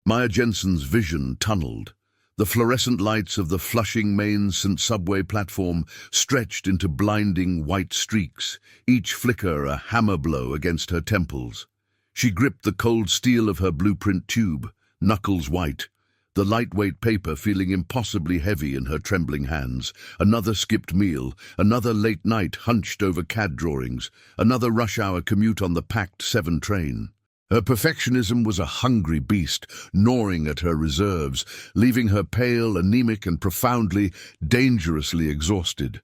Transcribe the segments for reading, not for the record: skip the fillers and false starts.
Maya Jensen's vision tunneled. The fluorescent lights of the Flushing Main St. subway platform stretched into blinding white streaks, each flicker a hammer blow against her temples. She gripped the cold steel of her blueprint tube, knuckles white, the lightweight paper feeling impossibly heavy in her trembling hands. Another skipped meal, another late night hunched over CAD drawings, another rush-hour commute on the packed 7 train. Her perfectionism was a hungry beast, gnawing at her reserves, leaving her pale, anemic, and profoundly, dangerously exhausted.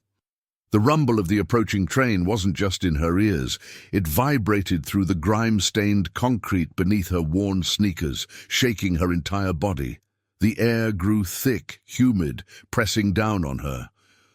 The rumble of the approaching train wasn't just in her ears. It vibrated through the grime-stained concrete beneath her worn sneakers, shaking her entire body. The air grew thick, humid, pressing down on her.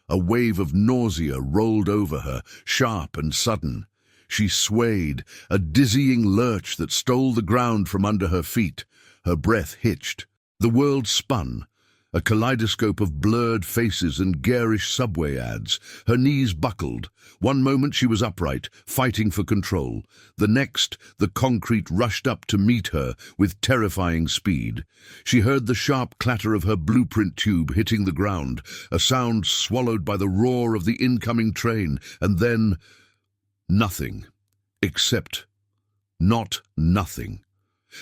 A wave of nausea rolled over her, sharp and sudden. She swayed, a dizzying lurch that stole the ground from under her feet. Her breath hitched. The world spun, a kaleidoscope of blurred faces and garish subway ads. Her knees buckled. One moment she was upright, fighting for control. The next, the concrete rushed up to meet her with terrifying speed. She heard the sharp clatter of her blueprint tube hitting the ground, a sound swallowed by the roar of the incoming train, and then nothing. Except not nothing.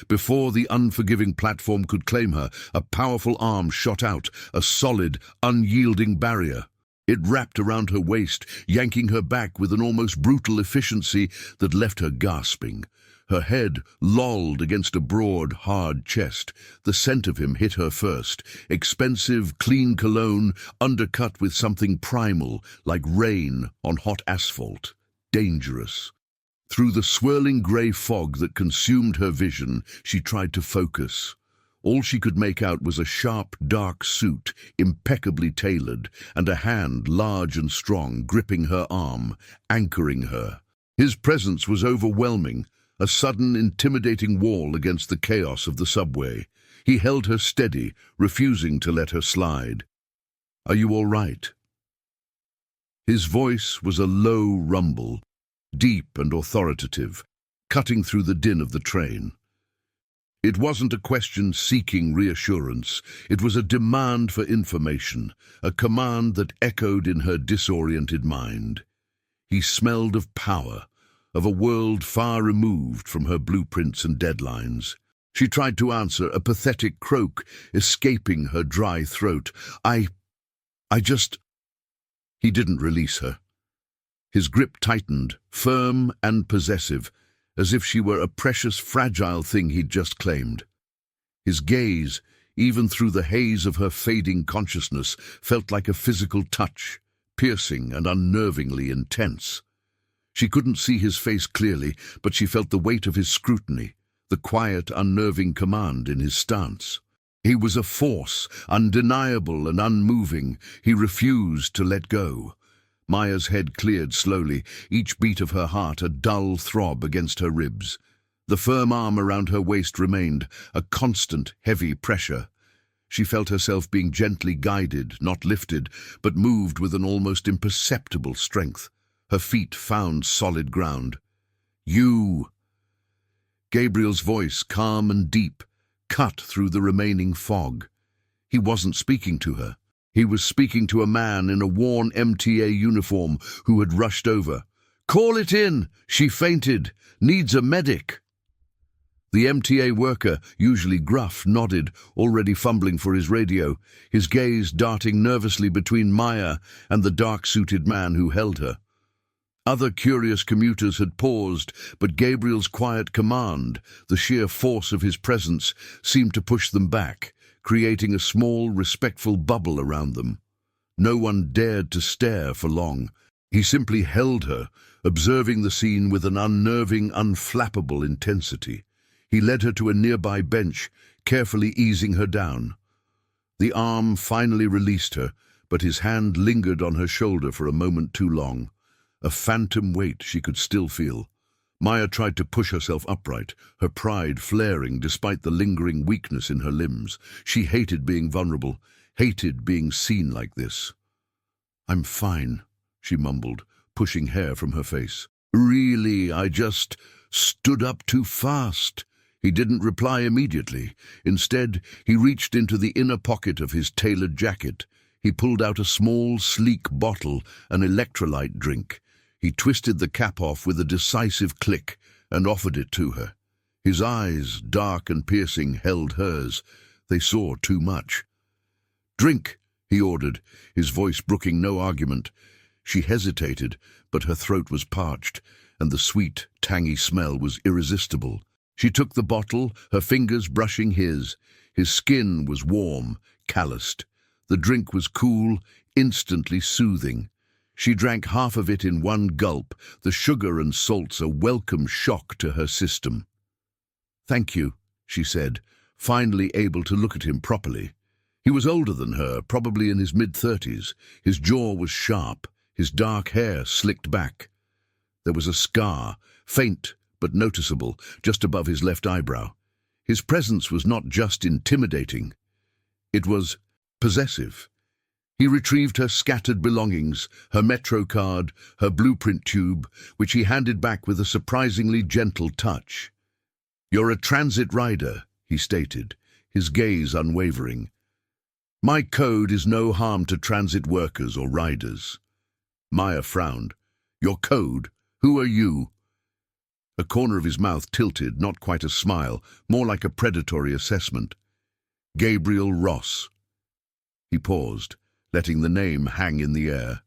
Before the unforgiving platform could claim her, a powerful arm shot out, a solid, unyielding barrier. It wrapped around her waist, yanking her back with an almost brutal efficiency that left her gasping. Her head lolled against a broad, hard chest. The scent of him hit her first. Expensive, clean cologne, undercut with something primal, like rain on hot asphalt. Dangerous. Through the swirling grey fog that consumed her vision, she tried to focus. All she could make out was a sharp, dark suit, impeccably tailored, and a hand, large and strong, gripping her arm, anchoring her. His presence was overwhelming, a sudden, intimidating wall against the chaos of the subway. He held her steady, refusing to let her slide. "Are you all right?" His voice was a low rumble, deep and authoritative, cutting through the din of the train. It wasn't a question seeking reassurance. It was a demand for information, a command that echoed in her disoriented mind. He smelled of power, of a world far removed from her blueprints and deadlines. She tried to answer, a pathetic croak escaping her dry throat. I just... He didn't release her. His grip tightened, firm and possessive, as if she were a precious, fragile thing he'd just claimed. His gaze, even through the haze of her fading consciousness, felt like a physical touch, piercing and unnervingly intense. She couldn't see his face clearly, but she felt the weight of his scrutiny, the quiet, unnerving command in his stance. He was a force, undeniable and unmoving. He refused to let go. Maya's head cleared slowly, each beat of her heart a dull throb against her ribs. The firm arm around her waist remained, a constant, heavy pressure. She felt herself being gently guided, not lifted, but moved with an almost imperceptible strength. Her feet found solid ground. "You!" Gabriel's voice, calm and deep, cut through the remaining fog. He wasn't speaking to her. He was speaking to a man in a worn MTA uniform who had rushed over. "Call it in! She fainted! Needs a medic!" The MTA worker, usually gruff, nodded, already fumbling for his radio, his gaze darting nervously between Maya and the dark-suited man who held her. Other curious commuters had paused, but Gabriel's quiet command, the sheer force of his presence, seemed to push them back, creating a small, respectful bubble around them. No one dared to stare for long. He simply held her, observing the scene with an unnerving, unflappable intensity. He led her to a nearby bench, carefully easing her down. The arm finally released her, but his hand lingered on her shoulder for a moment too long. A phantom weight she could still feel. Maya tried to push herself upright, her pride flaring despite the lingering weakness in her limbs. She hated being vulnerable, hated being seen like this. "I'm fine," she mumbled, pushing hair from her face. "Really, I just stood up too fast." He didn't reply immediately. Instead, he reached into the inner pocket of his tailored jacket. He pulled out a small, sleek bottle, an electrolyte drink. He twisted the cap off with a decisive click and offered it to her. His eyes, dark and piercing, held hers. They saw too much. "Drink," he ordered, his voice brooking no argument. She hesitated, but her throat was parched, and the sweet, tangy smell was irresistible. She took the bottle, her fingers brushing his. His skin was warm, calloused. The drink was cool, instantly soothing. She drank half of it in one gulp, the sugar and salts a welcome shock to her system. "Thank you," she said, finally able to look at him properly. He was older than her, probably in his mid-30s. His jaw was sharp, his dark hair slicked back. There was a scar, faint but noticeable, just above his left eyebrow. His presence was not just intimidating. It was possessive. He retrieved her scattered belongings, her metro card, her blueprint tube, which he handed back with a surprisingly gentle touch. "You're a transit rider," he stated, his gaze unwavering. "My code is no harm to transit workers or riders." Maya frowned. "Your code? Who are you?" A corner of his mouth tilted, not quite a smile, more like a predatory assessment. "Gabriel Ross." He paused, letting the name hang in the air.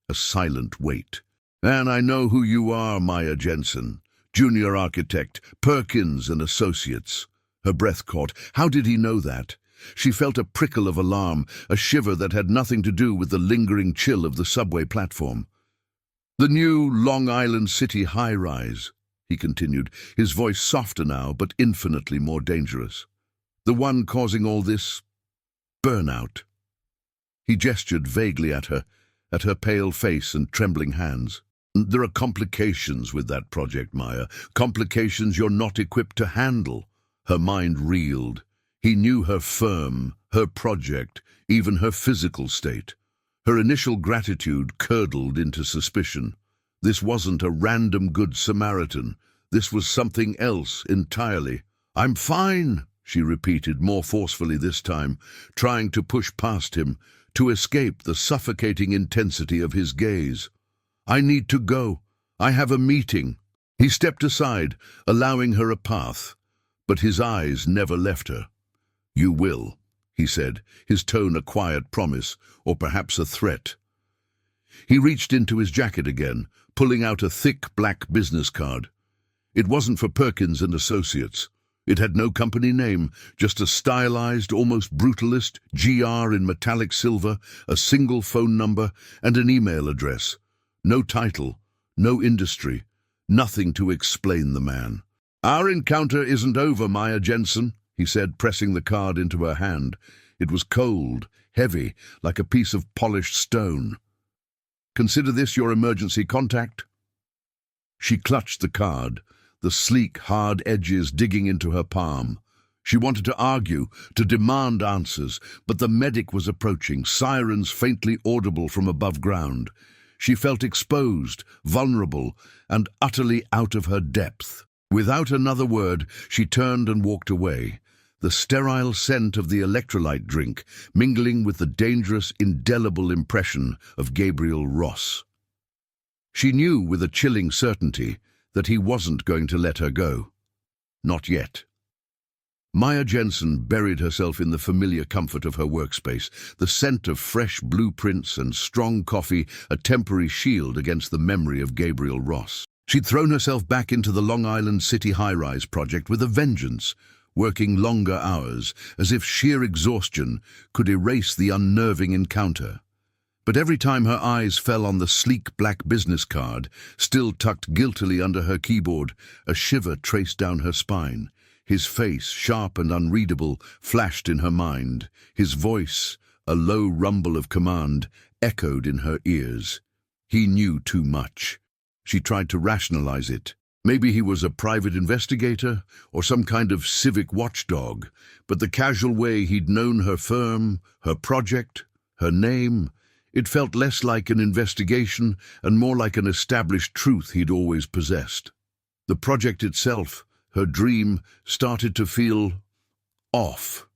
A silent wait. "And I know who you are, Maya Jensen. Junior architect, Perkins and Associates." Her breath caught. How did he know that? She felt a prickle of alarm, a shiver that had nothing to do with the lingering chill of the subway platform. "The new Long Island City high-rise," he continued, his voice softer now, but infinitely more dangerous. "The one causing all this burnout." He gestured vaguely at her pale face and trembling hands. "There are complications with that project, Maya. Complications you're not equipped to handle." Her mind reeled. He knew her firm, her project, even her physical state. Her initial gratitude curdled into suspicion. This wasn't a random good Samaritan. This was something else entirely. "I'm fine," she repeated, more forcefully this time, trying to push past him, to escape the suffocating intensity of his gaze. "I need to go. I have a meeting." He stepped aside, allowing her a path, but his eyes never left her. "You will," he said, his tone a quiet promise, or perhaps a threat. He reached into his jacket again, pulling out a thick black business card. It wasn't for Perkins and Associates. It had no company name, just a stylized, almost brutalist GR in metallic silver, a single phone number, and an email address. No title, no industry, nothing to explain the man. "Our encounter isn't over, Maya Jensen," he said, pressing the card into her hand. It was cold, heavy, like a piece of polished stone. "Consider this your emergency contact." She clutched the card, the sleek, hard edges digging into her palm. She wanted to argue, to demand answers, but the medic was approaching, sirens faintly audible from above ground. She felt exposed, vulnerable, and utterly out of her depth. Without another word, she turned and walked away, the sterile scent of the electrolyte drink mingling with the dangerous, indelible impression of Gabriel Ross. She knew with a chilling certainty that he wasn't going to let her go. Not yet. Maya Jensen buried herself in the familiar comfort of her workspace, the scent of fresh blueprints and strong coffee a temporary shield against the memory of Gabriel Ross. She'd thrown herself back into the Long Island City high-rise project with a vengeance, working longer hours, as if sheer exhaustion could erase the unnerving encounter. But every time her eyes fell on the sleek black business card, still tucked guiltily under her keyboard, a shiver traced down her spine. His face, sharp and unreadable, flashed in her mind. His voice, a low rumble of command, echoed in her ears. He knew too much. She tried to rationalize it. Maybe he was a private investigator or some kind of civic watchdog, but the casual way he'd known her firm, her project, her name, it felt less like an investigation and more like an established truth he'd always possessed. The project itself, Her dream started to feel off.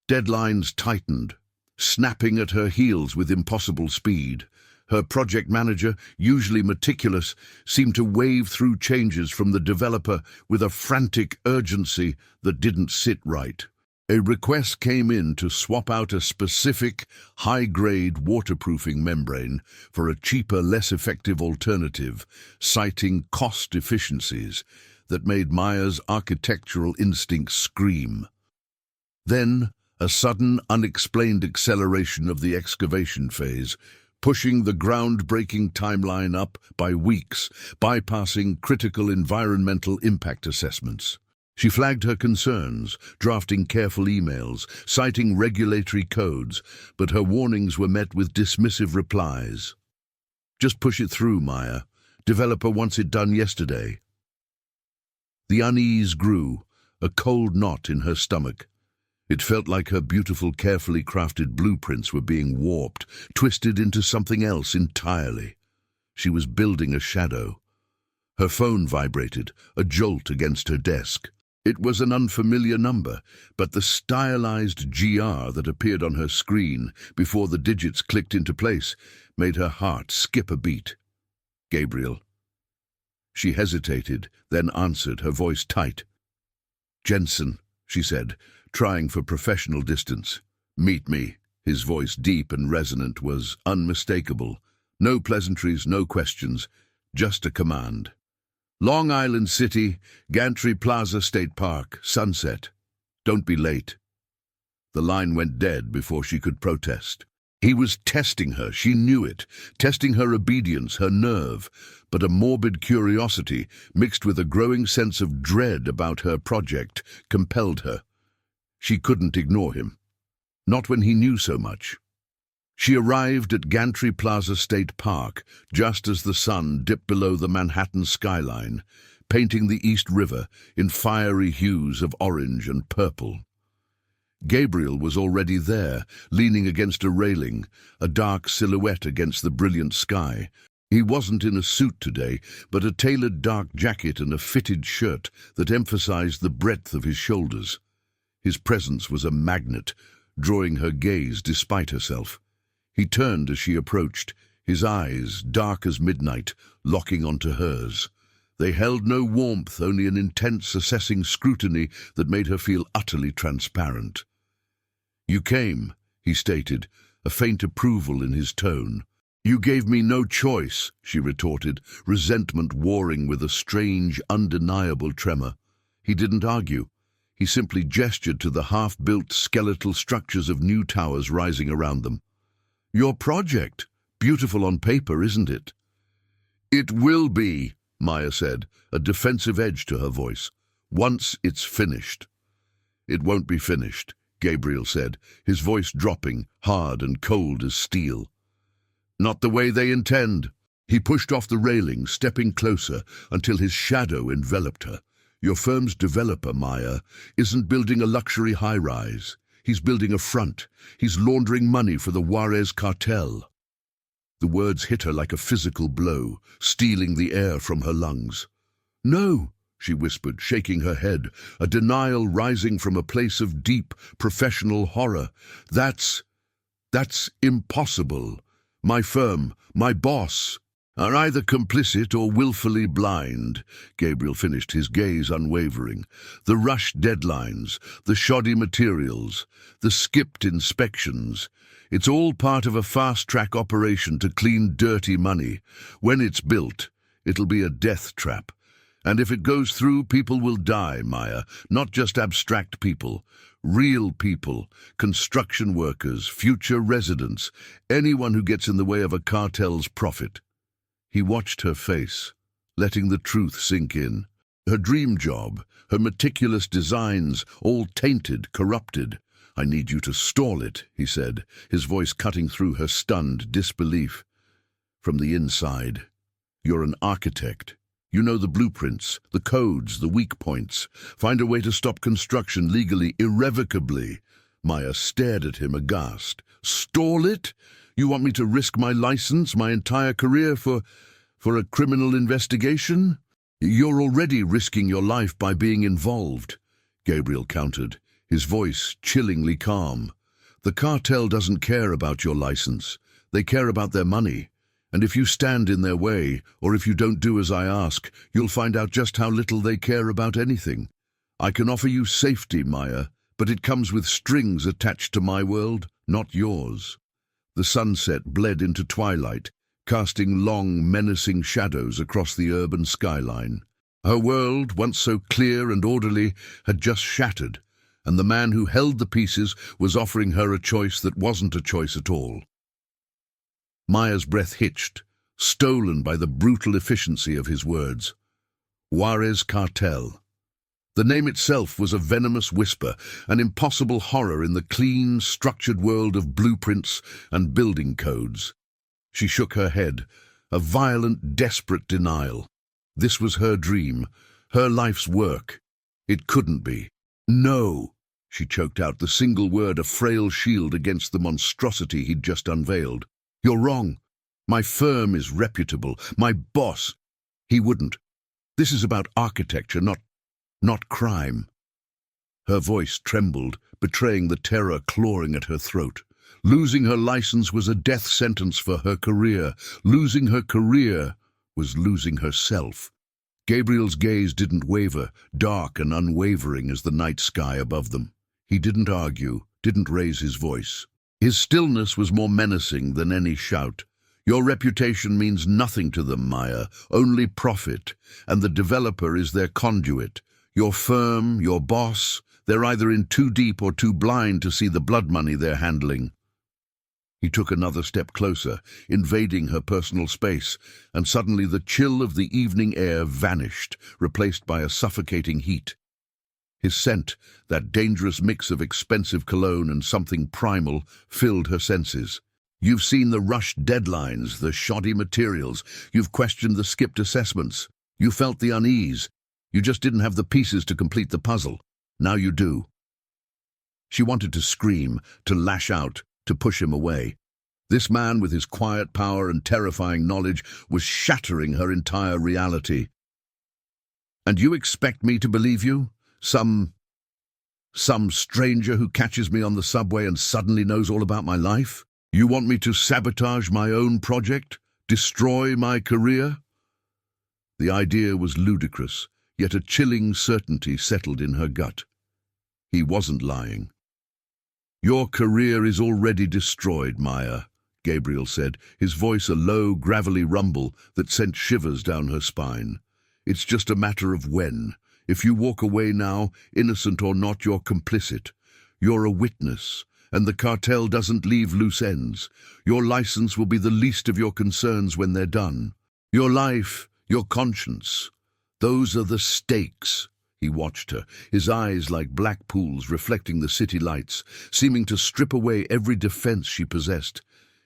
Deadlines tightened, snapping at her heels with impossible speed. Her project manager, usually meticulous, seemed to wave through changes from the developer with a frantic urgency that didn't sit right. A request came in to swap out a specific, high-grade waterproofing membrane for a cheaper, less effective alternative, citing cost efficiencies that made Maya's architectural instincts scream. Then, a sudden, unexplained acceleration of the excavation phase, pushing the groundbreaking timeline up by weeks, bypassing critical environmental impact assessments. She flagged her concerns, drafting careful emails, citing regulatory codes, but her warnings were met with dismissive replies. "Just push it through, Maya. Developer wants it done yesterday." The unease grew, a cold knot in her stomach. It felt like her beautiful, carefully crafted blueprints were being warped, twisted into something else entirely. She was building a shadow. Her phone vibrated, a jolt against her desk. It was an unfamiliar number, but the stylized GR that appeared on her screen before the digits clicked into place made her heart skip a beat. "Gabriel." She hesitated, then answered, her voice tight. "Jensen," she said, trying for professional distance. "Meet me." His voice, deep and resonant, was unmistakable. No pleasantries, no questions, just a command. "Long Island City, Gantry Plaza State Park, sunset. Don't be late." The line went dead before she could protest. He was testing her, she knew it, testing her obedience, her nerve, but a morbid curiosity, mixed with a growing sense of dread about her project, compelled her. She couldn't ignore him. Not when he knew so much. She arrived at Gantry Plaza State Park just as the sun dipped below the Manhattan skyline, painting the East River in fiery hues of orange and purple. Gabriel was already there, leaning against a railing, a dark silhouette against the brilliant sky. He wasn't in a suit today, but a tailored dark jacket and a fitted shirt that emphasized the breadth of his shoulders. His presence was a magnet, drawing her gaze despite herself. He turned as she approached, his eyes, dark as midnight, locking onto hers. They held no warmth, only an intense, assessing scrutiny that made her feel utterly transparent. "You came," he stated, a faint approval in his tone. "You gave me no choice," she retorted, resentment warring with a strange, undeniable tremor. He didn't argue. He simply gestured to the half-built skeletal structures of new towers rising around them. "Your project. Beautiful on paper, isn't it?" "It will be," Maya said, a defensive edge to her voice. "Once it's finished." "It won't be finished," Gabriel said, his voice dropping, hard and cold as steel. "Not the way they intend." He pushed off the railing, stepping closer until his shadow enveloped her. "Your firm's developer, Maya, isn't building a luxury high-rise. He's building a front. He's laundering money for the Juarez cartel." The words hit her like a physical blow, stealing the air from her lungs. "No," she whispered, shaking her head, a denial rising from a place of deep, professional horror. That's impossible. My firm, my boss, are either complicit or willfully blind," Gabriel finished, his gaze unwavering. "The rushed deadlines, the shoddy materials, the skipped inspections. It's all part of a fast-track operation to clean dirty money. When it's built, it'll be a death trap. And if it goes through, people will die, Maya. Not just abstract people. Real people, construction workers, future residents, anyone who gets in the way of a cartel's profit." He watched her face, letting the truth sink in. Her dream job, her meticulous designs, all tainted, corrupted. "I need you to stall it," he said, his voice cutting through her stunned disbelief. "From the inside. You're an architect. You know the blueprints, the codes, the weak points. Find a way to stop construction legally, irrevocably." Maya stared at him aghast. "Stall it? You want me to risk my license, my entire career for a criminal investigation?" You're already risking your life by being involved, Gabriel countered, his voice chillingly calm. The cartel doesn't care about your license. They care about their money. And if you stand in their way, or if you don't do as I ask, you'll find out just how little they care about anything. I can offer you safety, Maya, but it comes with strings attached to my world, not yours. The sunset bled into twilight, casting long, menacing shadows across the urban skyline. Her world, once so clear and orderly, had just shattered, and the man who held the pieces was offering her a choice that wasn't a choice at all. Maya's breath hitched, stolen by the brutal efficiency of his words. Juarez Cartel. The name itself was a venomous whisper, an impossible horror in the clean, structured world of blueprints and building codes. She shook her head, a violent, desperate denial. This was her dream, her life's work. It couldn't be. No, she choked out, the single word a frail shield against the monstrosity he'd just unveiled. You're wrong. My firm is reputable. My boss. He wouldn't. This is about architecture, not crime. Her voice trembled, betraying the terror clawing at her throat. Losing her license was a death sentence for her career. Losing her career was losing herself. Gabriel's gaze didn't waver, dark and unwavering as the night sky above them. He didn't argue, didn't raise his voice. His stillness was more menacing than any shout. Your reputation means nothing to them, Maya, only profit, and the developer is their conduit. Your firm, your boss, they're either in too deep or too blind to see the blood money they're handling. He took another step closer, invading her personal space, and suddenly the chill of the evening air vanished, replaced by a suffocating heat. His scent, that dangerous mix of expensive cologne and something primal, filled her senses. You've seen the rushed deadlines, the shoddy materials. You've questioned the skipped assessments. You felt the unease. You just didn't have the pieces to complete the puzzle. Now you do. She wanted to scream, to lash out, to push him away. This man, with his quiet power and terrifying knowledge, was shattering her entire reality. And you expect me to believe you? Some stranger who catches me on the subway and suddenly knows all about my life? You want me to sabotage my own project? Destroy my career? The idea was ludicrous, yet a chilling certainty settled in her gut. He wasn't lying. Your career is already destroyed, Maya, Gabriel said, his voice a low, gravelly rumble that sent shivers down her spine. It's just a matter of when. If you walk away now, innocent or not, you're complicit. You're a witness, and the cartel doesn't leave loose ends. Your license will be the least of your concerns when they're done. Your life, your conscience, those are the stakes. He watched her, his eyes like black pools reflecting the city lights, seeming to strip away every defense she possessed.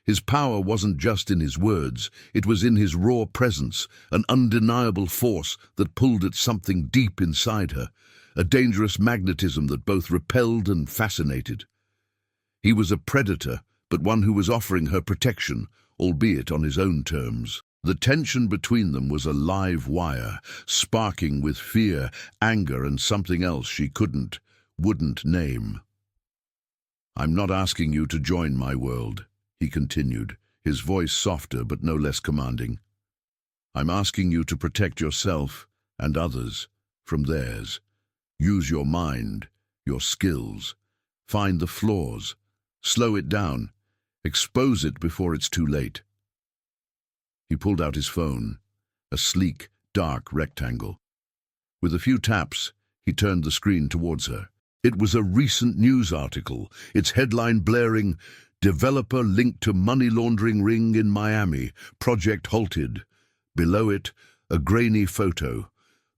His power wasn't just in his words, it was in his raw presence, an undeniable force that pulled at something deep inside her, a dangerous magnetism that both repelled and fascinated. He was a predator, but one who was offering her protection, albeit on his own terms. The tension between them was a live wire, sparking with fear, anger, and something else she wouldn't name. I'm not asking you to join my world, he continued, his voice softer but no less commanding. I'm asking you to protect yourself and others from theirs. Use your mind, your skills. Find the flaws. Slow it down. Expose it before it's too late. He pulled out his phone, a sleek, dark rectangle. With a few taps, he turned the screen towards her. It was a recent news article, its headline blaring, "Developer linked to money laundering ring in Miami, project halted." Below it, a grainy photo.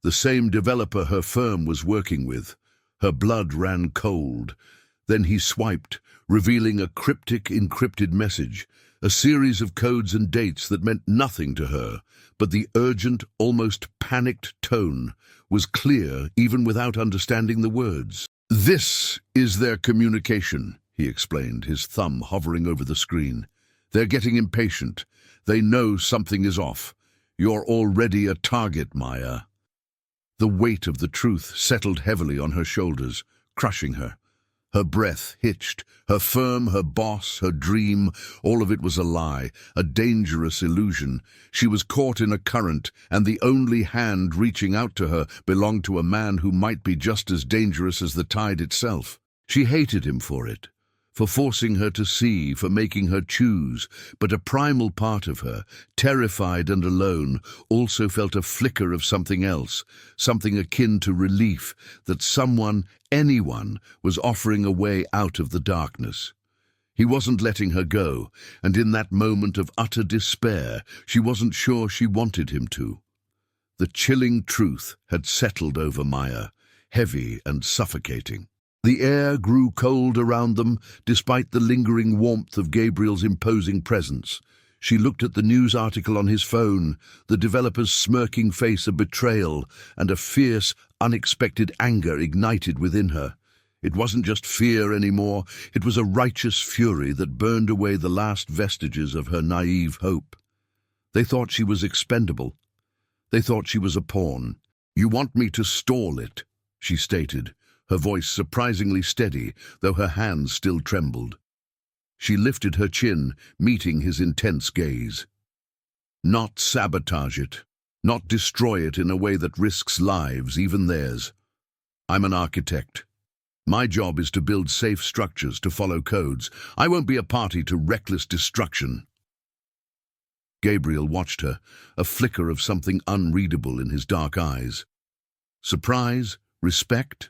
The same developer her firm was working with. Her blood ran cold. Then he swiped, revealing a cryptic, encrypted message, a series of codes and dates that meant nothing to her, but the urgent, almost panicked tone was clear even without understanding the words. "This is their communication," he explained, his thumb hovering over the screen. "They're getting impatient. They know something is off. You're already a target, Maya." The weight of the truth settled heavily on her shoulders, crushing her. Her breath hitched, her firm, her boss, her dream, all of it was a lie, a dangerous illusion. She was caught in a current, and the only hand reaching out to her belonged to a man who might be just as dangerous as the tide itself. She hated him for it, for forcing her to see, for making her choose, but a primal part of her, terrified and alone, also felt a flicker of something else, something akin to relief, that someone, anyone, was offering a way out of the darkness. He wasn't letting her go, and in that moment of utter despair, she wasn't sure she wanted him to. The chilling truth had settled over Maya, heavy and suffocating. The air grew cold around them, despite the lingering warmth of Gabriel's imposing presence. She looked at the news article on his phone, the developer's smirking face of betrayal, and a fierce, unexpected anger ignited within her. It wasn't just fear anymore, it was a righteous fury that burned away the last vestiges of her naive hope. They thought she was expendable. They thought she was a pawn. "You want me to stall it," she stated, her voice surprisingly steady, though her hands still trembled. She lifted her chin, meeting his intense gaze. "Not sabotage it, not destroy it in a way that risks lives, even theirs. I'm an architect. My job is to build safe structures, to follow codes. I won't be a party to reckless destruction." Gabriel watched her, a flicker of something unreadable in his dark eyes. Surprise? Respect?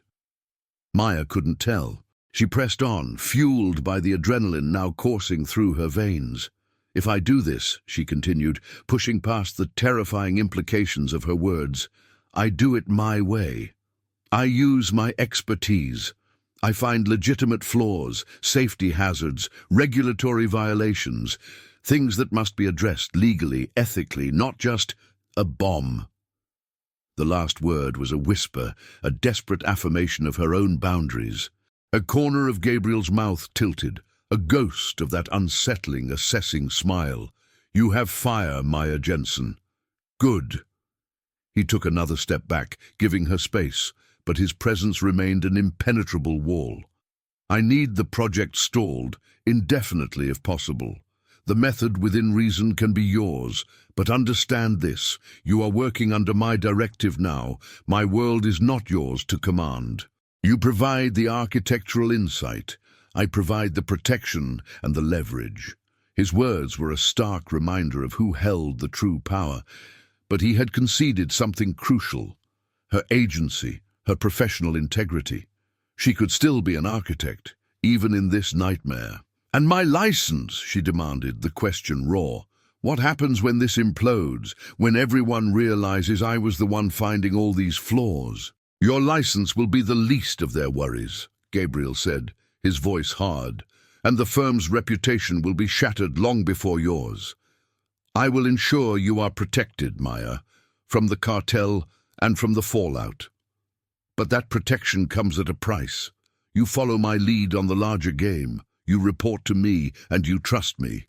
Maya couldn't tell. She pressed on, fueled by the adrenaline now coursing through her veins. "If I do this," she continued, pushing past the terrifying implications of her words, "I do it my way. I use my expertise. I find legitimate flaws, safety hazards, regulatory violations, things that must be addressed legally, ethically, not just a bomb." The last word was a whisper, a desperate affirmation of her own boundaries. A corner of Gabriel's mouth tilted, a ghost of that unsettling, assessing smile. "You have fire, Maya Jensen." "Good." He took another step back, giving her space, but his presence remained an impenetrable wall. "I need the project stalled, indefinitely if possible. The method within reason can be yours, but understand this, you are working under my directive now. My world is not yours to command. You provide the architectural insight. I provide the protection and the leverage." His words were a stark reminder of who held the true power, but he had conceded something crucial: her agency, her professional integrity. She could still be an architect, even in this nightmare. "And my license," she demanded, the question raw. "What happens when this implodes, when everyone realizes I was the one finding all these flaws?" "Your license will be the least of their worries," Gabriel said, his voice hard, "and the firm's reputation will be shattered long before yours. I will ensure you are protected, Maya, from the cartel and from the fallout. But that protection comes at a price. You follow my lead on the larger game. You report to me, and you trust me."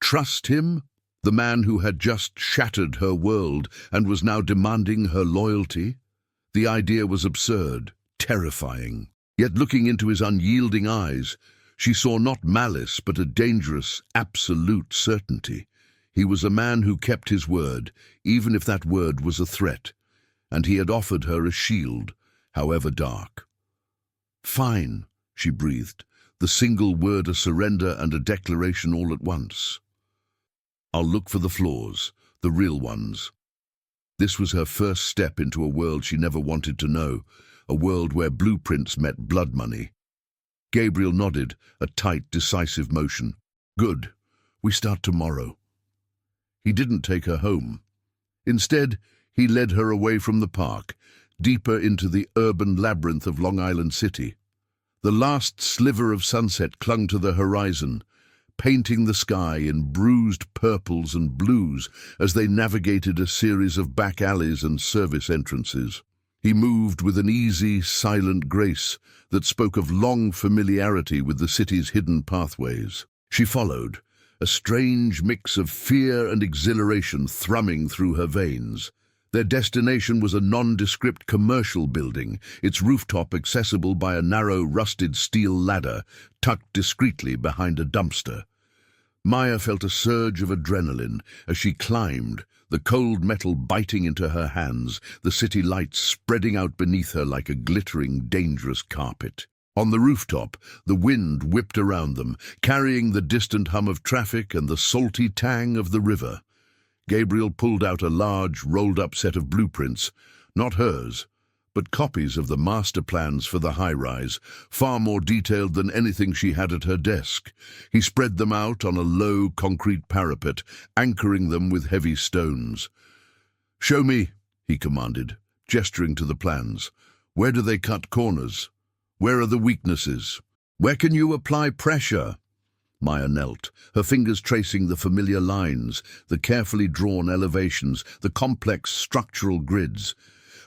Trust him? The man who had just shattered her world and was now demanding her loyalty? The idea was absurd, terrifying. Yet looking into his unyielding eyes, she saw not malice but a dangerous, absolute certainty. He was a man who kept his word, even if that word was a threat, and he had offered her a shield, however dark. "Fine," she breathed, the single word a surrender and a declaration all at once. "I'll look for the flaws, the real ones." This was her first step into a world she never wanted to know, a world where blueprints met blood money. Gabriel nodded, a tight, decisive motion. "Good. We start tomorrow." He didn't take her home. Instead, he led her away from the park, deeper into the urban labyrinth of Long Island City. The last sliver of sunset clung to the horizon, painting the sky in bruised purples and blues as they navigated a series of back alleys and service entrances. He moved with an easy, silent grace that spoke of long familiarity with the city's hidden pathways. She followed, a strange mix of fear and exhilaration thrumming through her veins. Their destination was a nondescript commercial building, its rooftop accessible by a narrow rusted steel ladder tucked discreetly behind a dumpster. Maya felt a surge of adrenaline as she climbed, the cold metal biting into her hands, the city lights spreading out beneath her like a glittering, dangerous carpet. On the rooftop, the wind whipped around them, carrying the distant hum of traffic and the salty tang of the river. Gabriel pulled out a large, rolled-up set of blueprints, not hers, but copies of the master plans for the high-rise, far more detailed than anything she had at her desk. He spread them out on a low concrete parapet, anchoring them with heavy stones. "Show me," he commanded, gesturing to the plans. "Where do they cut corners? Where are the weaknesses? Where can you apply pressure?" Maya knelt, her fingers tracing the familiar lines, the carefully drawn elevations, the complex structural grids.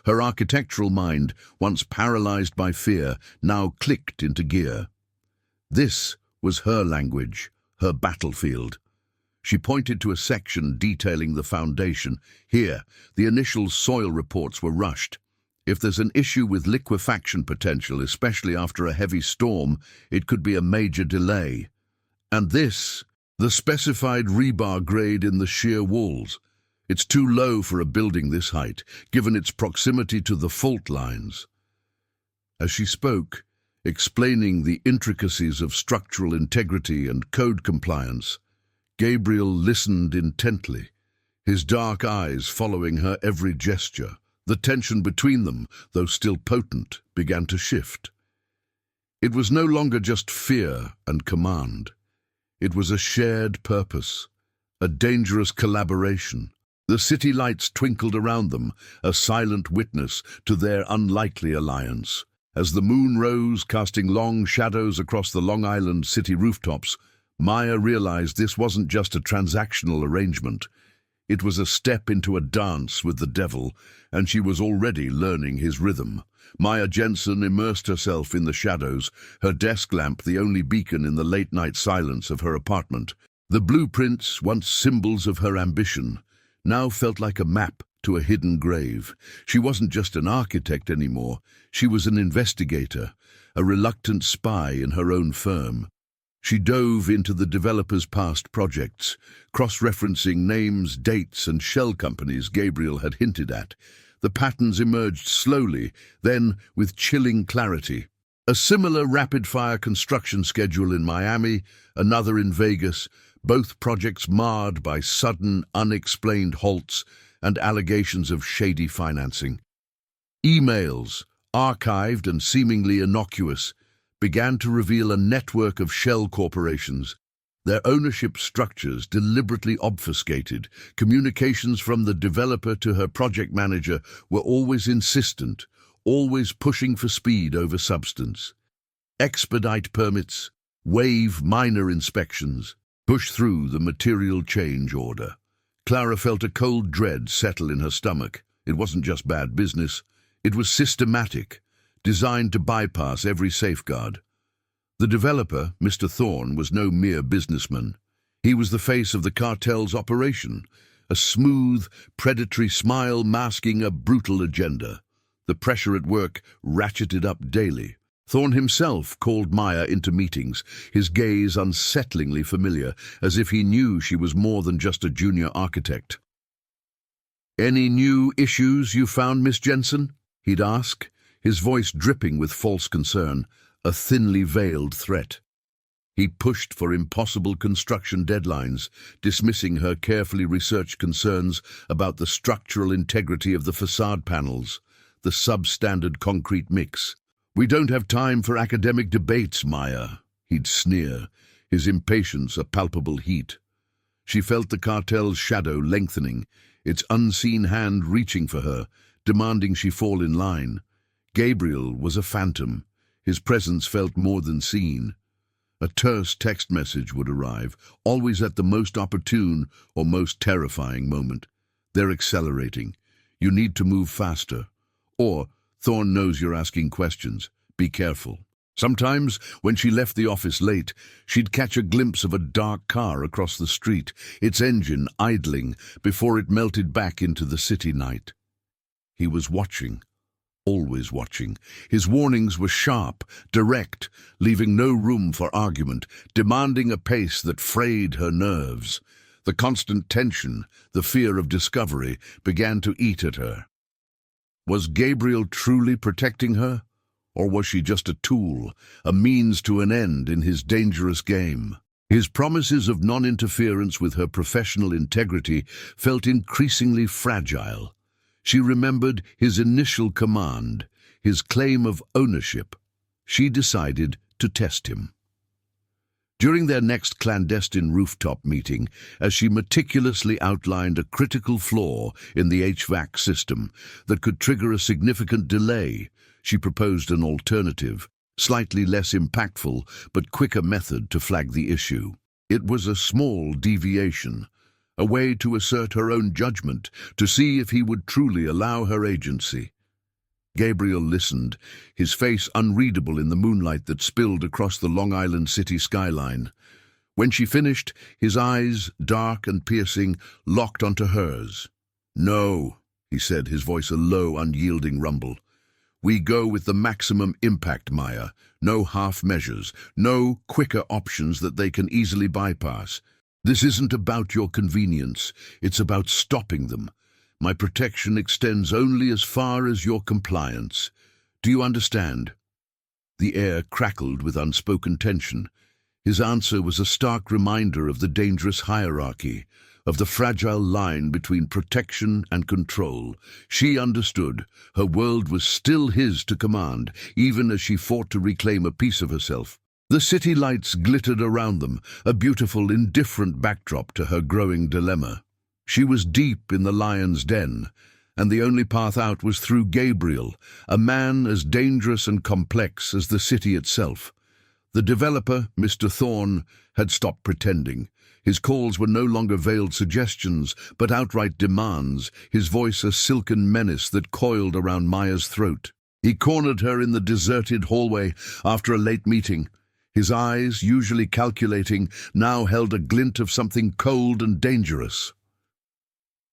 Her architectural mind, once paralyzed by fear, now clicked into gear. This was her language, her battlefield. She pointed to a section detailing the foundation. Here, the initial soil reports were rushed. If there's an issue with liquefaction potential, especially after a heavy storm, it could be a major delay. And this, the specified rebar grade in the shear walls. It's too low for a building this height, given its proximity to the fault lines. As she spoke, explaining the intricacies of structural integrity and code compliance, Gabriel listened intently, his dark eyes following her every gesture. The tension between them, though still potent, began to shift. It was no longer just fear and command. It was a shared purpose, a dangerous collaboration. The city lights twinkled around them, a silent witness to their unlikely alliance. As the moon rose, casting long shadows across the Long Island city rooftops, Maya realized this wasn't just a transactional arrangement. It was a step into a dance with the devil, and she was already learning his rhythm. Maya Jensen immersed herself in the shadows, her desk lamp the only beacon in the late-night silence of her apartment. The blueprints, once symbols of her ambition, now felt like a map to a hidden grave. She wasn't just an architect anymore, she was an investigator, a reluctant spy in her own firm. She dove into the developer's past projects, cross-referencing names, dates, and shell companies Gabriel had hinted at. The patterns emerged slowly, then with chilling clarity. A similar rapid-fire construction schedule in Miami, another in Vegas, both projects marred by sudden, unexplained halts and allegations of shady financing. Emails, archived and seemingly innocuous, began to reveal a network of shell corporations, their ownership structures deliberately obfuscated. Communications from the developer to her project manager were always insistent, always pushing for speed over substance. Expedite permits, waive minor inspections, push through the material change order. Clara felt a cold dread settle in her stomach. It wasn't just bad business, it was systematic, designed to bypass every safeguard. The developer, Mr. Thorne, was no mere businessman. He was the face of the cartel's operation, a smooth, predatory smile masking a brutal agenda. The pressure at work ratcheted up daily. Thorne himself called Maya into meetings, his gaze unsettlingly familiar, as if he knew she was more than just a junior architect. "Any new issues you found, Miss Jensen?" he'd ask, his voice dripping with false concern, a thinly veiled threat. He pushed for impossible construction deadlines, dismissing her carefully researched concerns about the structural integrity of the facade panels, the substandard concrete mix. "We don't have time for academic debates, Maya," he'd sneer, his impatience a palpable heat. She felt the cartel's shadow lengthening, its unseen hand reaching for her, demanding she fall in line. Gabriel was a phantom. His presence felt more than seen. A terse text message would arrive, always at the most opportune or most terrifying moment. "They're accelerating. You need to move faster." Or, "Thorne knows you're asking questions. Be careful." Sometimes, when she left the office late, she'd catch a glimpse of a dark car across the street, its engine idling before it melted back into the city night. He was watching, always watching. His warnings were sharp, direct, leaving no room for argument, demanding a pace that frayed her nerves. The constant tension, the fear of discovery, began to eat at her. Was Gabriel truly protecting her? Or was she just a tool, a means to an end in his dangerous game? His promises of non-interference with her professional integrity felt increasingly fragile. She remembered his initial command, his claim of ownership. She decided to test him. During their next clandestine rooftop meeting, as she meticulously outlined a critical flaw in the HVAC system that could trigger a significant delay, she proposed an alternative, slightly less impactful but quicker method to flag the issue. It was a small deviation, a way to assert her own judgment, to see if he would truly allow her agency. Gabriel listened, his face unreadable in the moonlight that spilled across the Long Island City skyline. When she finished, his eyes, dark and piercing, locked onto hers. "No," he said, his voice a low, unyielding rumble. "We go with the maximum impact, Maya. No half measures, no quicker options that they can easily bypass. This isn't about your convenience, it's about stopping them. My protection extends only as far as your compliance. Do you understand?" The air crackled with unspoken tension. His answer was a stark reminder of the dangerous hierarchy, of the fragile line between protection and control. She understood. Her world was still his to command, even as she fought to reclaim a piece of herself. The city lights glittered around them, a beautiful, indifferent backdrop to her growing dilemma. She was deep in the lion's den, and the only path out was through Gabriel, a man as dangerous and complex as the city itself. The developer, Mr. Thorne, had stopped pretending. His calls were no longer veiled suggestions, but outright demands, his voice a silken menace that coiled around Maya's throat. He cornered her in the deserted hallway after a late meeting. His eyes, usually calculating, now held a glint of something cold and dangerous.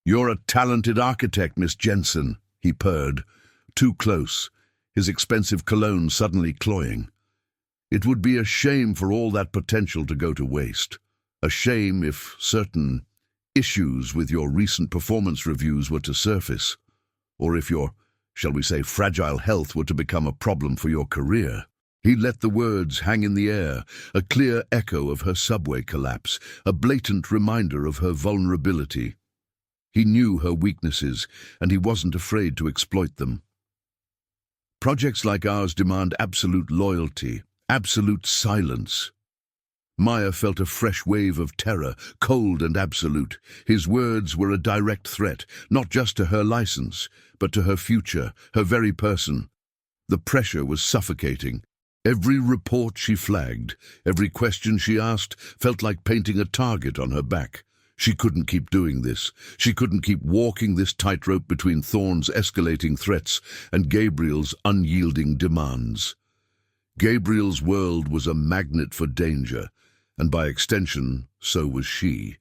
"You're a talented architect, Miss Jensen," he purred, too close, his expensive cologne suddenly cloying. "It would be a shame for all that potential to go to waste. A shame if certain issues with your recent performance reviews were to surface, or if your, shall we say, fragile health were to become a problem for your career." He let the words hang in the air, a clear echo of her subway collapse, a blatant reminder of her vulnerability. He knew her weaknesses, and he wasn't afraid to exploit them. Projects like ours demand absolute loyalty, absolute silence. Maya felt a fresh wave of terror, cold and absolute. His words were a direct threat, not just to her license, but to her future, her very person. The pressure was suffocating. Every report she flagged, every question she asked, felt like painting a target on her back. She couldn't keep doing this. She couldn't keep walking this tightrope between Thorne's escalating threats and Gabriel's unyielding demands. Gabriel's world was a magnet for danger, and by extension, so was she.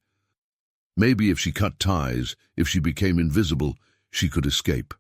Maybe if she cut ties, if she became invisible, she could escape.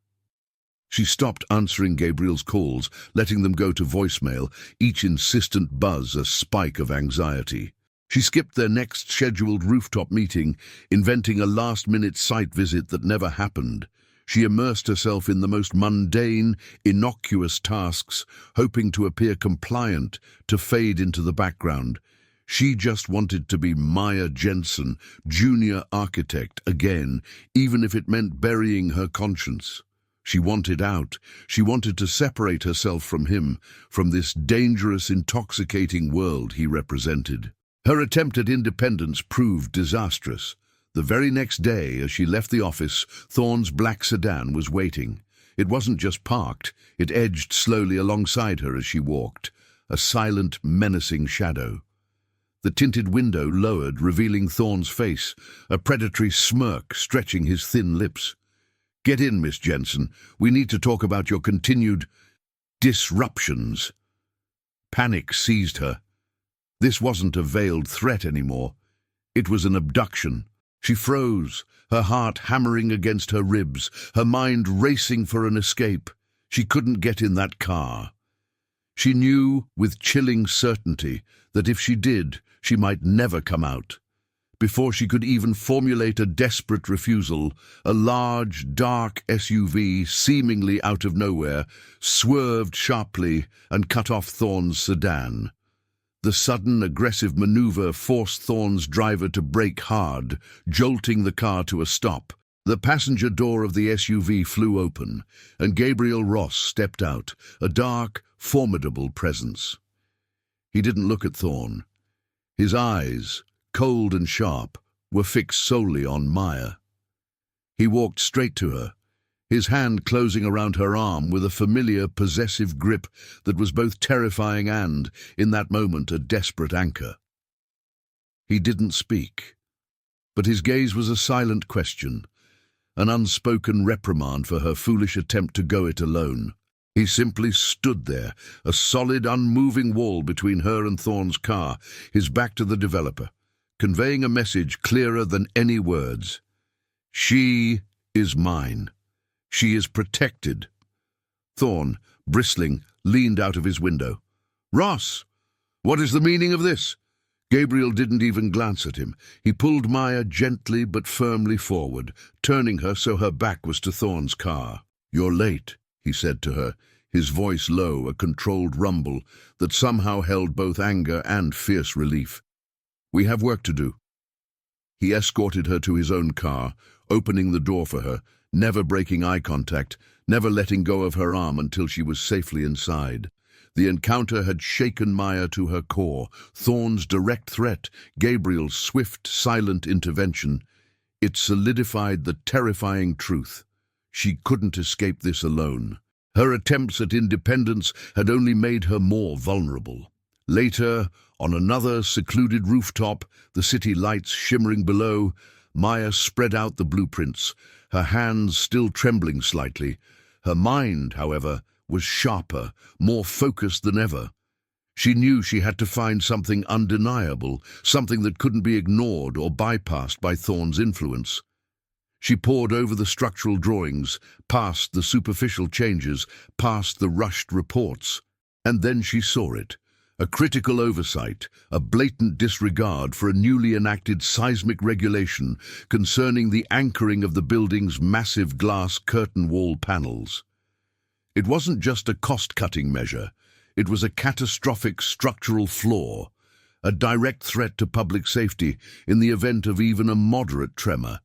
She stopped answering Gabriel's calls, letting them go to voicemail, each insistent buzz a spike of anxiety. She skipped their next scheduled rooftop meeting, inventing a last-minute site visit that never happened. She immersed herself in the most mundane, innocuous tasks, hoping to appear compliant, to fade into the background. She just wanted to be Maya Jensen, junior architect, again, even if it meant burying her conscience. She wanted out. She wanted to separate herself from him, from this dangerous, intoxicating world he represented. Her attempt at independence proved disastrous. The very next day, as she left the office, Thorne's black sedan was waiting. It wasn't just parked, it edged slowly alongside her as she walked, a silent, menacing shadow. The tinted window lowered, revealing Thorne's face, a predatory smirk stretching his thin lips. "Get in, Miss Jensen. We need to talk about your continued disruptions." Panic seized her. This wasn't a veiled threat anymore. It was an abduction, She froze, her heart hammering against her ribs, her mind racing for an escape. She couldn't get in that car. She knew with chilling certainty that if she did, she might never come out. Before she could even formulate a desperate refusal, a large, dark SUV, seemingly out of nowhere, swerved sharply and cut off Thorne's sedan. The sudden, aggressive maneuver forced Thorne's driver to brake hard, jolting the car to a stop. The passenger door of the SUV flew open, and Gabriel Ross stepped out, a dark, formidable presence. He didn't look at Thorne. His eyes, cold and sharp, were fixed solely on Maya. He walked straight to her, his hand closing around her arm with a familiar, possessive grip that was both terrifying and, in that moment, a desperate anchor. He didn't speak, but his gaze was a silent question, an unspoken reprimand for her foolish attempt to go it alone. He simply stood there, a solid, unmoving wall between her and Thorne's car, his back to the developer, conveying a message clearer than any words. She is mine. She is protected. Thorne, bristling, leaned out of his window. Ross, what is the meaning of this? Gabriel didn't even glance at him. He pulled Maya gently but firmly forward, turning her so her back was to Thorne's car. You're late, he said to her, his voice low, a controlled rumble that somehow held both anger and fierce relief. We have work to do. He escorted her to his own car, opening the door for her, never breaking eye contact, never letting go of her arm until she was safely inside. The encounter had shaken Maya to her core. Thorne's direct threat, Gabriel's swift, silent intervention. It solidified the terrifying truth. She couldn't escape this alone. Her attempts at independence had only made her more vulnerable. Later, on another secluded rooftop, the city lights shimmering below, Maya spread out the blueprints, her hands still trembling slightly. Her mind, however, was sharper, more focused than ever. She knew she had to find something undeniable, something that couldn't be ignored or bypassed by Thorne's influence. She pored over the structural drawings, past the superficial changes, past the rushed reports. And then she saw it. A critical oversight, a blatant disregard for a newly enacted seismic regulation concerning the anchoring of the building's massive glass curtain wall panels. It wasn't just a cost-cutting measure. It was a catastrophic structural flaw, a direct threat to public safety in the event of even a moderate tremor.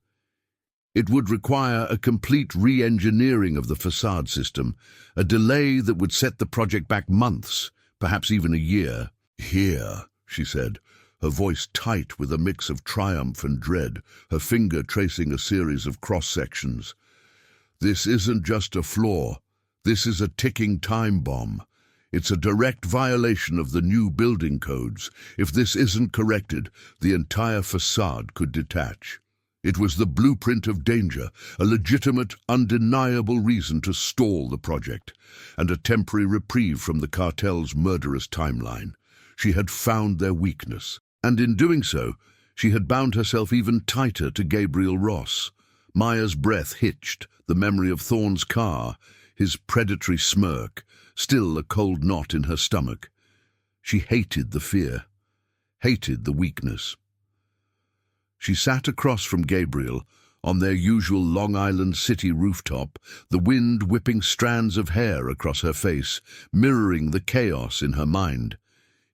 It would require a complete re-engineering of the facade system, a delay that would set the project back months, perhaps even a year. Here, she said, her voice tight with a mix of triumph and dread, her finger tracing a series of cross-sections. This isn't just a flaw. This is a ticking time bomb. It's a direct violation of the new building codes. If this isn't corrected, the entire facade could detach. It was the blueprint of danger, a legitimate, undeniable reason to stall the project, and a temporary reprieve from the cartel's murderous timeline. She had found their weakness, and in doing so, she had bound herself even tighter to Gabriel Ross. Maya's breath hitched, the memory of Thorne's car, his predatory smirk, still a cold knot in her stomach. She hated the fear, hated the weakness. She sat across from Gabriel, on their usual Long Island City rooftop, the wind whipping strands of hair across her face, mirroring the chaos in her mind.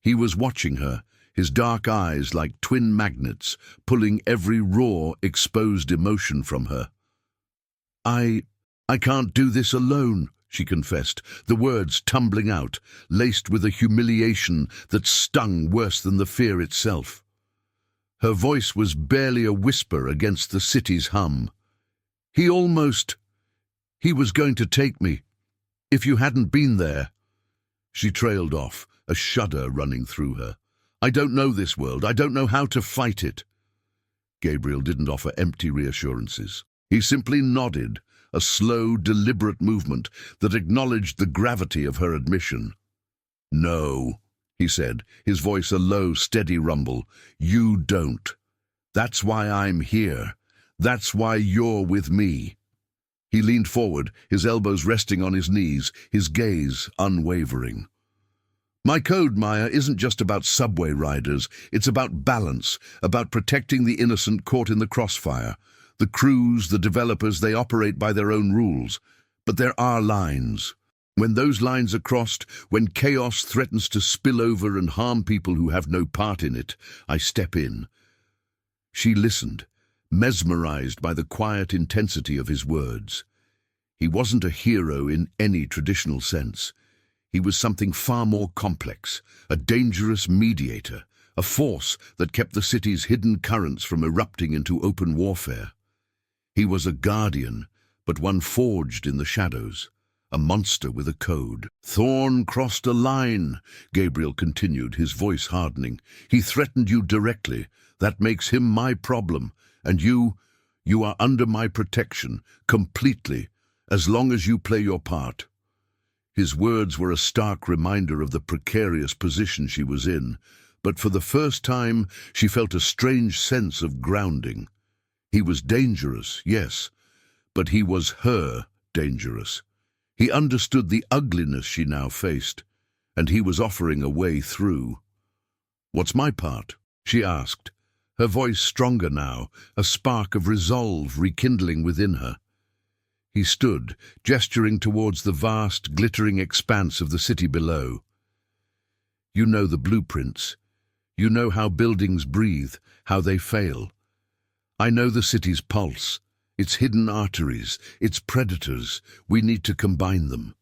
He was watching her, his dark eyes like twin magnets, pulling every raw, exposed emotion from her. I can't do this alone, she confessed, the words tumbling out, laced with a humiliation that stung worse than the fear itself. Her voice was barely a whisper against the city's hum. He was going to take me, if you hadn't been there. She trailed off, a shudder running through her. I don't know this world. I don't know how to fight it. Gabriel didn't offer empty reassurances. He simply nodded, a slow, deliberate movement that acknowledged the gravity of her admission. No, he said, his voice a low, steady rumble. You don't. That's why I'm here. That's why you're with me." He leaned forward, his elbows resting on his knees, his gaze unwavering. "My code, Maya, isn't just about subway riders. It's about balance, about protecting the innocent caught in the crossfire. The crews, the developers, they operate by their own rules. But there are lines. When those lines are crossed, when chaos threatens to spill over and harm people who have no part in it, I step in." She listened, mesmerized by the quiet intensity of his words. He wasn't a hero in any traditional sense. He was something far more complex, a dangerous mediator, a force that kept the city's hidden currents from erupting into open warfare. He was a guardian, but one forged in the shadows, a monster with a code. "Thorn crossed a line," Gabriel continued, his voice hardening. "He threatened you directly. That makes him my problem. And you are under my protection, completely, as long as you play your part." His words were a stark reminder of the precarious position she was in, but for the first time she felt a strange sense of grounding. He was dangerous, yes, but he was her dangerous. He understood the ugliness she now faced, and he was offering a way through. "What's my part?" she asked, her voice stronger now, a spark of resolve rekindling within her. He stood, gesturing towards the vast, glittering expanse of the city below. "You know the blueprints. You know how buildings breathe, how they fail. I know the city's pulse, its hidden arteries, its predators. We need to combine them."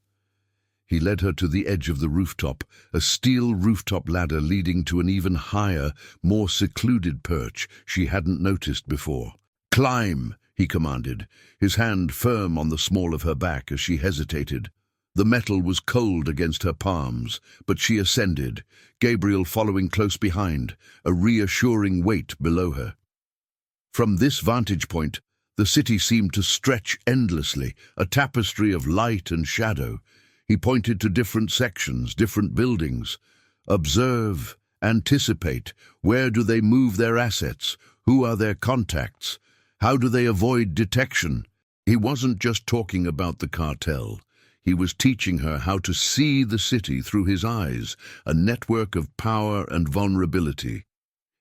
He led her to the edge of the rooftop, a steel rooftop ladder leading to an even higher, more secluded perch she hadn't noticed before. "Climb!" he commanded, his hand firm on the small of her back as she hesitated. The metal was cold against her palms, but she ascended, Gabriel following close behind, a reassuring weight below her. From this vantage point, the city seemed to stretch endlessly, a tapestry of light and shadow. He pointed to different sections, different buildings. "Observe, anticipate. Where do they move their assets? Who are their contacts? How do they avoid detection?" He wasn't just talking about the cartel. He was teaching her how to see the city through his eyes, a network of power and vulnerability.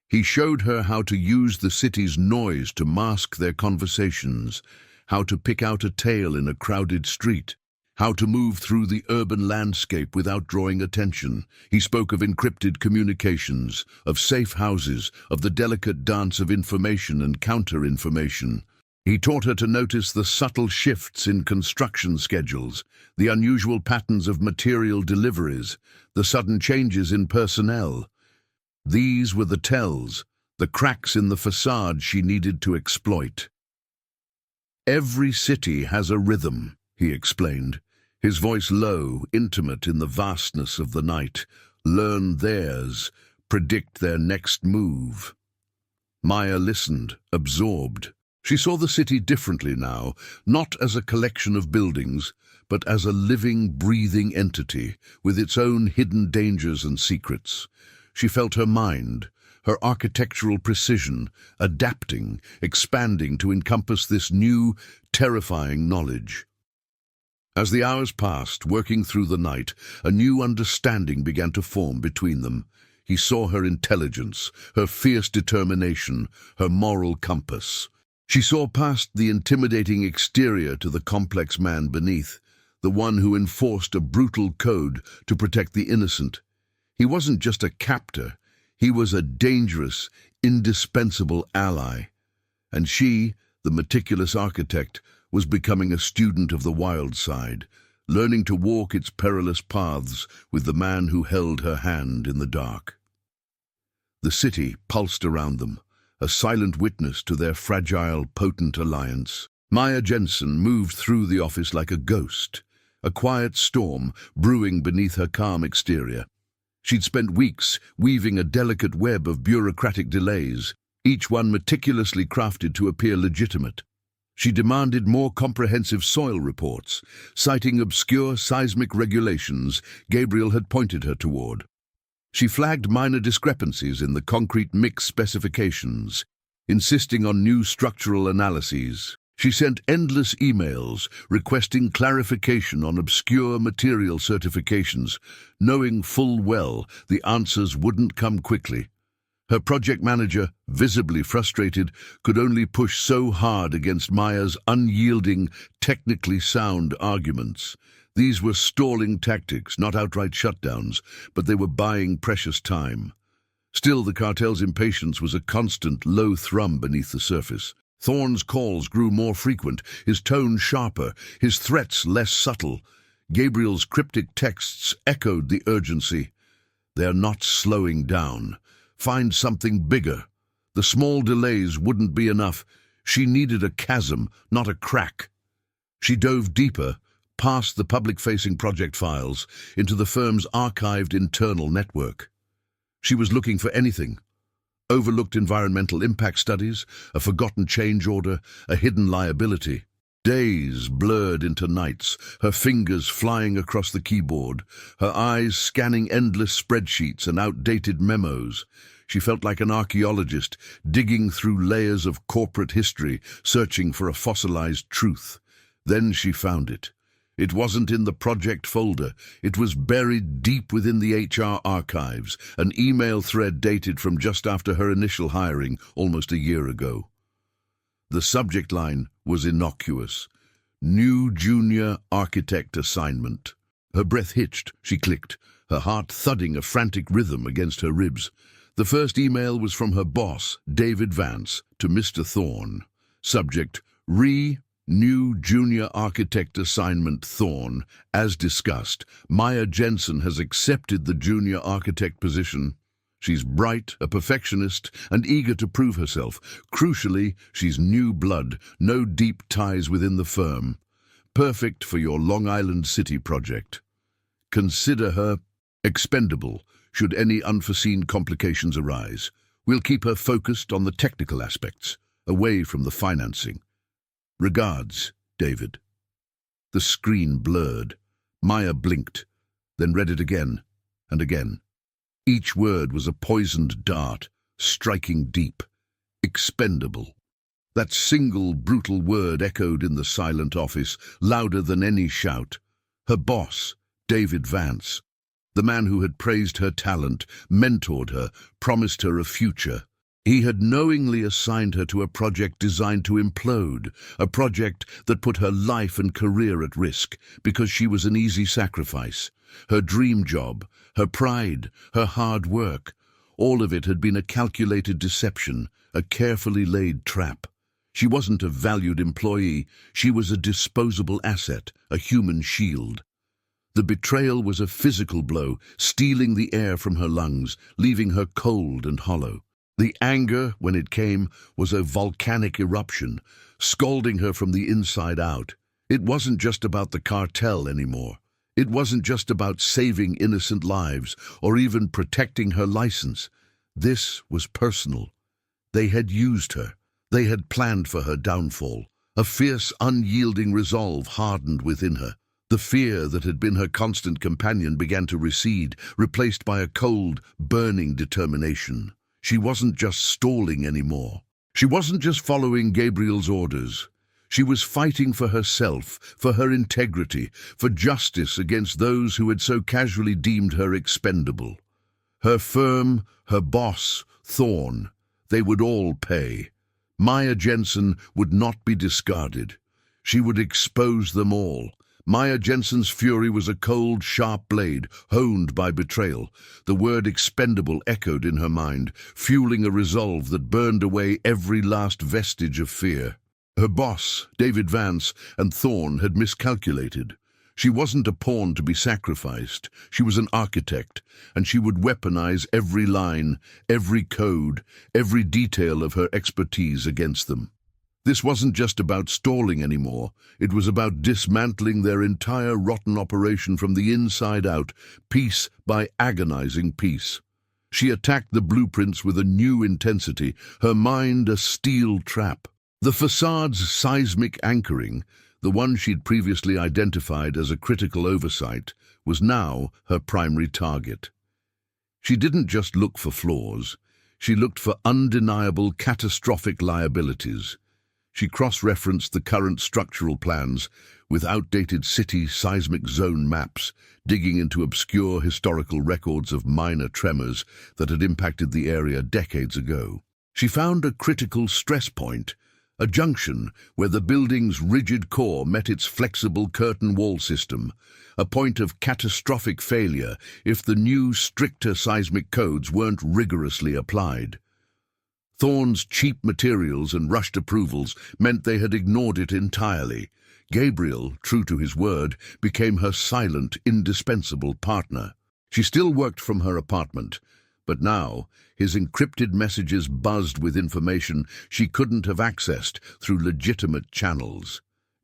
He showed her how to use the city's noise to mask their conversations, how to pick out a tale in a crowded street, how to move through the urban landscape without drawing attention. He spoke of encrypted communications, of safe houses, of the delicate dance of information and counter-information. He taught her to notice the subtle shifts in construction schedules, the unusual patterns of material deliveries, the sudden changes in personnel. These were the tells, the cracks in the facade she needed to exploit. "Every city has a rhythm," he explained, his voice low, intimate in the vastness of the night. "Learn theirs, predict their next move." Maya listened, absorbed. She saw the city differently now, not as a collection of buildings, but as a living, breathing entity, with its own hidden dangers and secrets. She felt her mind, her architectural precision, adapting, expanding to encompass this new, terrifying knowledge. As the hours passed, working through the night, a new understanding began to form between them. He saw her intelligence, her fierce determination, her moral compass. She saw past the intimidating exterior to the complex man beneath, the one who enforced a brutal code to protect the innocent. He wasn't just a captor, he was a dangerous, indispensable ally. And she, the meticulous architect, was becoming a student of the wild side, learning to walk its perilous paths with the man who held her hand in the dark. The city pulsed around them, a silent witness to their fragile, potent alliance. Maya Jensen moved through the office like a ghost, a quiet storm brewing beneath her calm exterior. She'd spent weeks weaving a delicate web of bureaucratic delays, each one meticulously crafted to appear legitimate. She demanded more comprehensive soil reports, citing obscure seismic regulations Gabriel had pointed her toward. She flagged minor discrepancies in the concrete mix specifications, insisting on new structural analyses. She sent endless emails requesting clarification on obscure material certifications, knowing full well the answers wouldn't come quickly. Her project manager, visibly frustrated, could only push so hard against Maya's unyielding, technically sound arguments. These were stalling tactics, not outright shutdowns, but they were buying precious time. Still, the cartel's impatience was a constant, low thrum beneath the surface. Thorne's calls grew more frequent, his tone sharper, his threats less subtle. Gabriel's cryptic texts echoed the urgency. "They're not slowing down. Find something bigger." The small delays wouldn't be enough. She needed a chasm, not a crack. She dove deeper, past the public-facing project files, into the firm's archived internal network. She was looking for anything. Overlooked environmental impact studies, a forgotten change order, a hidden liability. Days blurred into nights, her fingers flying across the keyboard, her eyes scanning endless spreadsheets and outdated memos. She felt like an archaeologist, digging through layers of corporate history, searching for a fossilized truth. Then she found it. It wasn't in the project folder. It was buried deep within the HR archives, an email thread dated from just after her initial hiring, almost a year ago. The subject line was innocuous. New junior architect assignment. Her breath hitched. She clicked, her heart thudding a frantic rhythm against her ribs. The first email was from her boss, David Vance, to Mr. Thorne. Subject, New Junior Architect Assignment Thorne. As discussed, Maya Jensen has accepted the junior architect position. She's bright, a perfectionist, and eager to prove herself. Crucially, she's new blood, no deep ties within the firm. Perfect for your Long Island City project. Consider her expendable, should any unforeseen complications arise. We'll keep her focused on the technical aspects, away from the financing. Regards, David. The screen blurred. Maya blinked, then read it again and again. Each word was a poisoned dart, striking deep. Expendable. That single brutal word echoed in the silent office, louder than any shout. Her boss, David Vance, the man who had praised her talent, mentored her, promised her a future. He had knowingly assigned her to a project designed to implode, a project that put her life and career at risk because she was an easy sacrifice. Her dream job, her pride, her hard work, all of it had been a calculated deception, a carefully laid trap. She wasn't a valued employee, she was a disposable asset, a human shield. The betrayal was a physical blow, stealing the air from her lungs, leaving her cold and hollow. The anger, when it came, was a volcanic eruption, scalding her from the inside out. It wasn't just about the cartel anymore. It wasn't just about saving innocent lives or even protecting her license. This was personal. They had used her. They had planned for her downfall. A fierce, unyielding resolve hardened within her. The fear that had been her constant companion began to recede, replaced by a cold, burning determination. She wasn't just stalling anymore. She wasn't just following Gabriel's orders. She was fighting for herself, for her integrity, for justice against those who had so casually deemed her expendable. Her firm, her boss, Thorne, they would all pay. Maya Jensen would not be discarded. She would expose them all. Maya Jensen's fury was a cold, sharp blade, honed by betrayal. The word expendable echoed in her mind, fueling a resolve that burned away every last vestige of fear. Her boss, David Vance, and Thorne had miscalculated. She wasn't a pawn to be sacrificed. She was an architect, and she would weaponize every line, every code, every detail of her expertise against them. This wasn't just about stalling anymore. It was about dismantling their entire rotten operation from the inside out, piece by agonizing piece. She attacked the blueprints with a new intensity, her mind a steel trap. The facade's seismic anchoring, the one she'd previously identified as a critical oversight, was now her primary target. She didn't just look for flaws. She looked for undeniable catastrophic liabilities. She cross-referenced the current structural plans with outdated city seismic zone maps, digging into obscure historical records of minor tremors that had impacted the area decades ago. She found a critical stress point, a junction where the building's rigid core met its flexible curtain wall system, a point of catastrophic failure if the new, stricter seismic codes weren't rigorously applied. Thorne's cheap materials and rushed approvals meant they had ignored it entirely. Gabriel, true to his word, became her silent, indispensable partner. She still worked from her apartment, but now his encrypted messages buzzed with information she couldn't have accessed through legitimate channels.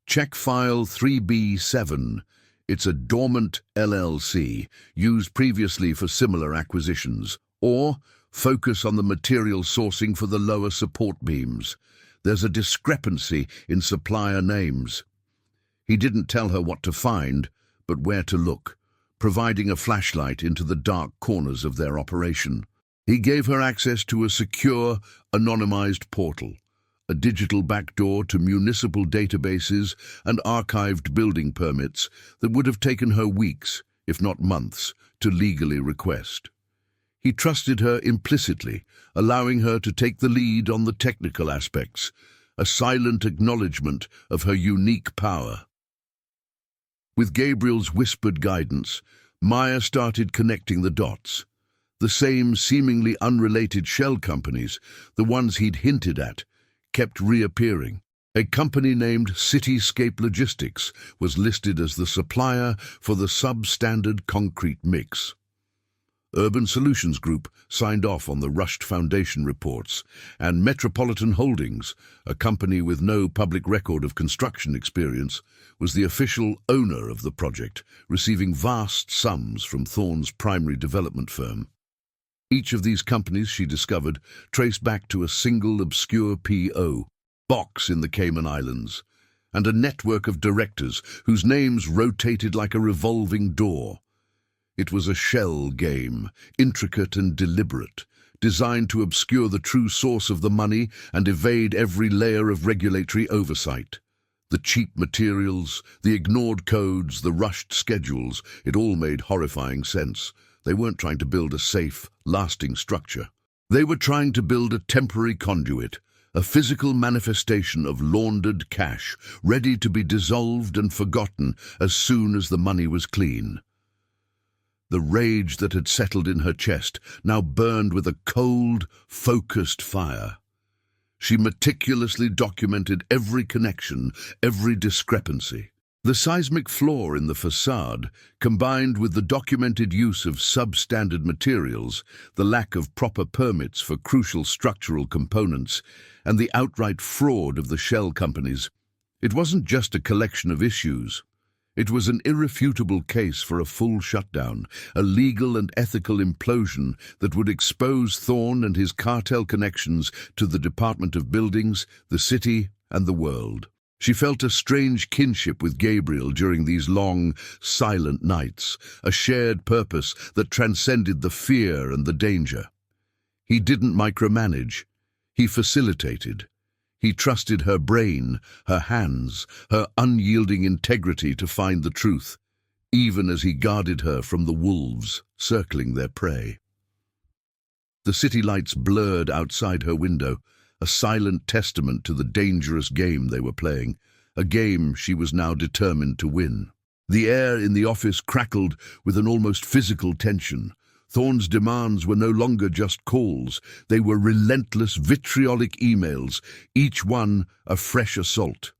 Check file 3B7. It's a dormant LLC, used previously for similar acquisitions. Or focus on the material sourcing for the lower support beams. There's a discrepancy in supplier names. He didn't tell her what to find, but where to look, providing a flashlight into the dark corners of their operation. He gave her access to a secure, anonymized portal, a digital backdoor to municipal databases and archived building permits that would have taken her weeks, if not months, to legally request. He trusted her implicitly, allowing her to take the lead on the technical aspects, a silent acknowledgement of her unique power. With Gabriel's whispered guidance, Maya started connecting the dots. The same seemingly unrelated shell companies, the ones he'd hinted at, kept reappearing. A company named Cityscape Logistics was listed as the supplier for the substandard concrete mix. Urban Solutions Group signed off on the rushed foundation reports, and Metropolitan Holdings, a company with no public record of construction experience, was the official owner of the project, receiving vast sums from Thorne's primary development firm. Each of these companies, she discovered, traced back to a single obscure P.O. box in the Cayman Islands, and a network of directors whose names rotated like a revolving door. It was a shell game, intricate and deliberate, designed to obscure the true source of the money and evade every layer of regulatory oversight. The cheap materials, the ignored codes, the rushed schedules, it all made horrifying sense. They weren't trying to build a safe, lasting structure. They were trying to build a temporary conduit, a physical manifestation of laundered cash, ready to be dissolved and forgotten as soon as the money was clean. The rage that had settled in her chest now burned with a cold, focused fire. She meticulously documented every connection, every discrepancy. The seismic flaw in the facade, combined with the documented use of substandard materials, the lack of proper permits for crucial structural components, and the outright fraud of the shell companies, it wasn't just a collection of issues. It was an irrefutable case for a full shutdown, a legal and ethical implosion that would expose Thorne and his cartel connections to the Department of Buildings, the city, and the world. She felt a strange kinship with Gabriel during these long, silent nights, a shared purpose that transcended the fear and the danger. He didn't micromanage. He facilitated. He trusted her brain, her hands, her unyielding integrity to find the truth, even as he guarded her from the wolves circling their prey. The city lights blurred outside her window, a silent testament to the dangerous game they were playing, a game she was now determined to win. The air in the office crackled with an almost physical tension. Thorne's demands were no longer just calls, they were relentless, vitriolic emails, each one a fresh assault.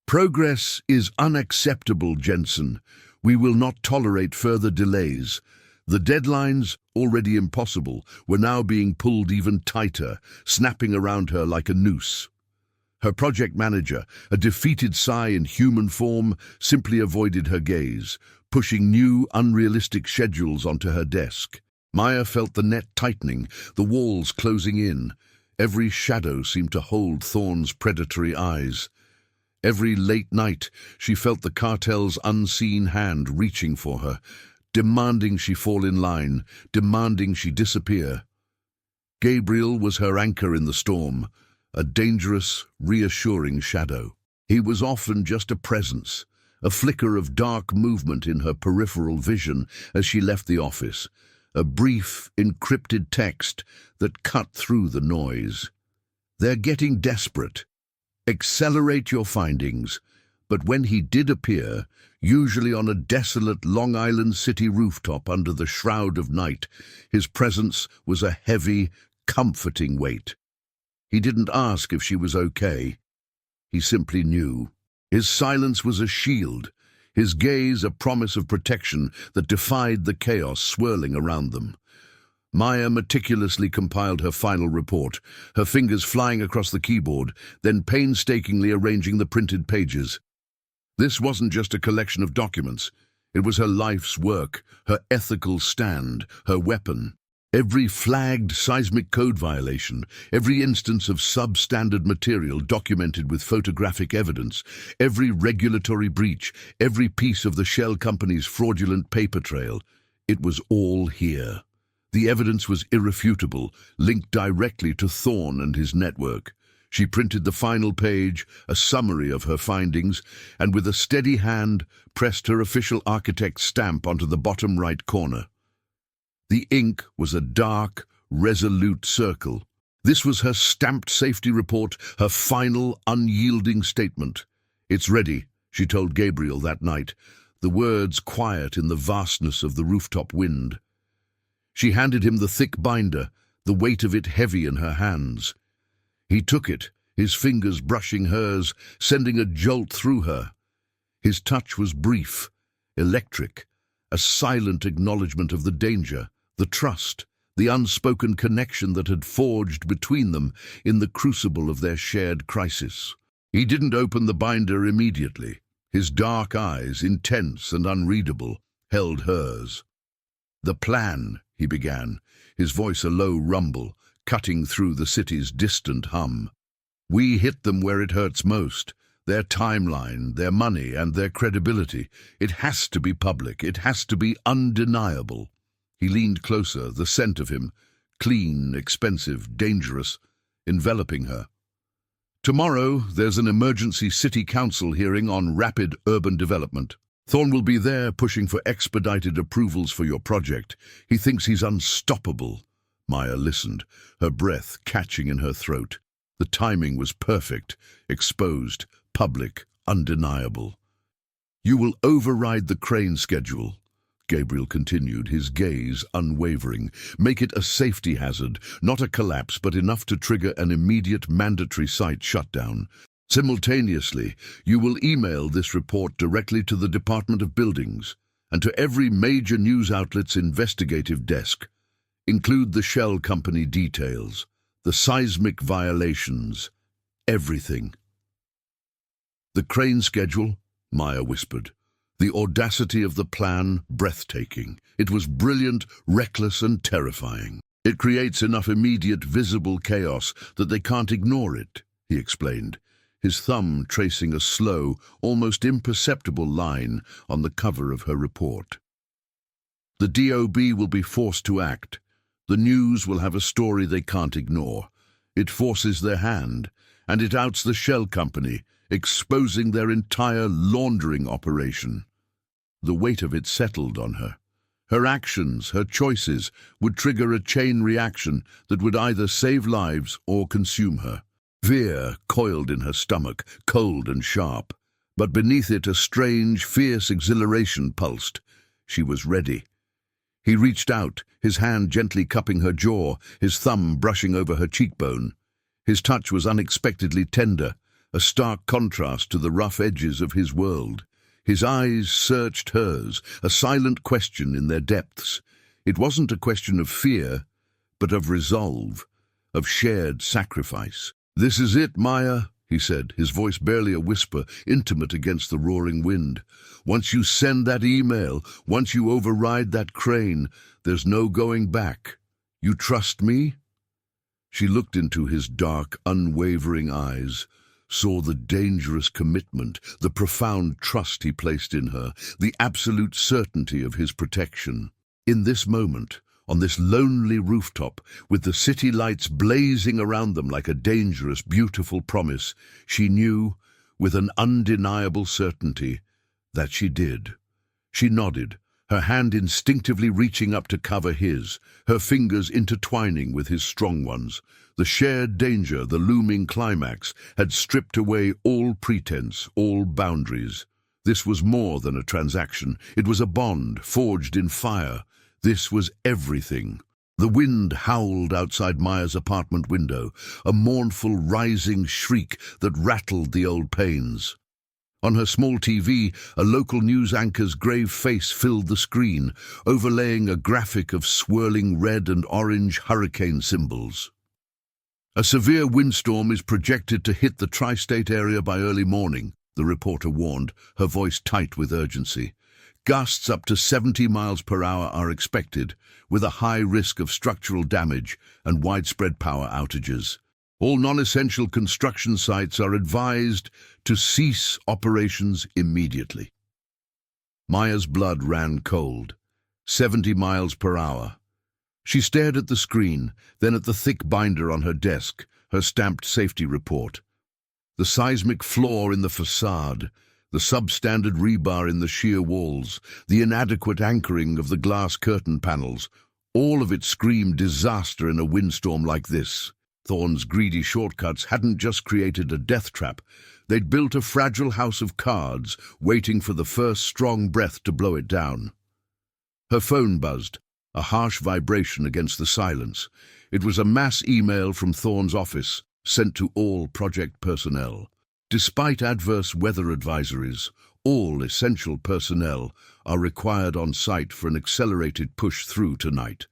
Progress is unacceptable, Jensen. We will not tolerate further delays. The deadlines, already impossible, were now being pulled even tighter, snapping around her like a noose. Her project manager, a defeated sigh in human form, simply avoided her gaze, pushing new, unrealistic schedules onto her desk. Maya felt the net tightening, the walls closing in. Every shadow seemed to hold Thorne's predatory eyes. Every late night, she felt the cartel's unseen hand reaching for her, demanding she fall in line, demanding she disappear. Gabriel was her anchor in the storm, a dangerous, reassuring shadow. He was often just a presence, a flicker of dark movement in her peripheral vision as she left the office, a brief, encrypted text that cut through the noise. "They're getting desperate. Accelerate your findings." But when he did appear, usually on a desolate Long Island City rooftop under the shroud of night, his presence was a heavy, comforting weight. He didn't ask if she was okay. He simply knew. His silence was a shield, his gaze a promise of protection that defied the chaos swirling around them. Maya meticulously compiled her final report, her fingers flying across the keyboard, then painstakingly arranging the printed pages. This wasn't just a collection of documents. It was her life's work, her ethical stand, her weapon. Every flagged seismic code violation, every instance of substandard material documented with photographic evidence, every regulatory breach, every piece of the shell company's fraudulent paper trail, it was all here. The evidence was irrefutable, linked directly to Thorne and his network. She printed the final page, a summary of her findings, and with a steady hand pressed her official architect's stamp onto the bottom right corner. The ink was a dark, resolute circle. This was her stamped safety report, her final, unyielding statement. "It's ready," she told Gabriel that night, the words quiet in the vastness of the rooftop wind. She handed him the thick binder, the weight of it heavy in her hands. He took it, his fingers brushing hers, sending a jolt through her. His touch was brief, electric, a silent acknowledgement of the danger, the trust, the unspoken connection that had forged between them in the crucible of their shared crisis. He didn't open the binder immediately. His dark eyes, intense and unreadable, held hers. "The plan," he began, his voice a low rumble, cutting through the city's distant hum. "We hit them where it hurts most. Their timeline, their money, and their credibility. It has to be public. It has to be undeniable." He leaned closer, the scent of him, clean, expensive, dangerous, enveloping her. "Tomorrow, there's an emergency city council hearing on rapid urban development. Thorne will be there pushing for expedited approvals for your project. He thinks he's unstoppable." Maya listened, her breath catching in her throat. The timing was perfect, exposed, public, undeniable. "You will override the crane schedule," Gabriel continued, his gaze unwavering. "Make it a safety hazard, not a collapse, but enough to trigger an immediate mandatory site shutdown. Simultaneously, you will email this report directly to the Department of Buildings and to every major news outlet's investigative desk. Include the shell company details, the seismic violations, everything." "The crane schedule," Maya whispered. The audacity of the plan, breathtaking. It was brilliant, reckless, and terrifying. "It creates enough immediate, visible chaos that they can't ignore it," he explained, his thumb tracing a slow, almost imperceptible line on the cover of her report. "The DOB will be forced to act. The news will have a story they can't ignore. It forces their hand, and it outs the shell company, exposing their entire laundering operation." The weight of it settled on her. Her actions, her choices, would trigger a chain reaction that would either save lives or consume her. Fear coiled in her stomach, cold and sharp, but beneath it a strange, fierce exhilaration pulsed. She was ready. He reached out, his hand gently cupping her jaw, his thumb brushing over her cheekbone. His touch was unexpectedly tender, a stark contrast to the rough edges of his world. His eyes searched hers, a silent question in their depths. It wasn't a question of fear, but of resolve, of shared sacrifice. "This is it, Maya," he said, his voice barely a whisper, intimate against the roaring wind. "Once you send that email, once you override that crane, there's no going back. You trust me?" She looked into his dark, unwavering eyes, saw the dangerous commitment, the profound trust he placed in her, the absolute certainty of his protection. In this moment, on this lonely rooftop, with the city lights blazing around them like a dangerous, beautiful promise, she knew, with an undeniable certainty, that she did. She nodded, her hand instinctively reaching up to cover his, her fingers intertwining with his strong ones. The shared danger, the looming climax, had stripped away all pretense, all boundaries. This was more than a transaction. It was a bond, forged in fire. This was everything. The wind howled outside Maya's apartment window, a mournful, rising shriek that rattled the old panes. On her small TV, a local news anchor's grave face filled the screen, overlaying a graphic of swirling red and orange hurricane symbols. A severe windstorm is projected to hit the tri-state area by early morning, the reporter warned, her voice tight with urgency. Gusts up to 70 miles per hour are expected, with a high risk of structural damage and widespread power outages. All non-essential construction sites are advised to cease operations immediately. Maya's blood ran cold. 70 miles per hour. She stared at the screen, then at the thick binder on her desk, her stamped safety report. The seismic flaw in the facade, the substandard rebar in the sheer walls, the inadequate anchoring of the glass curtain panels, all of it screamed disaster in a windstorm like this. Thorne's greedy shortcuts hadn't just created a death trap, they'd built a fragile house of cards, waiting for the first strong breath to blow it down. Her phone buzzed, a harsh vibration against the silence. It was a mass email from Thorne's office, sent to all project personnel. Despite adverse weather advisories, all essential personnel are required on site for an accelerated push through tonight.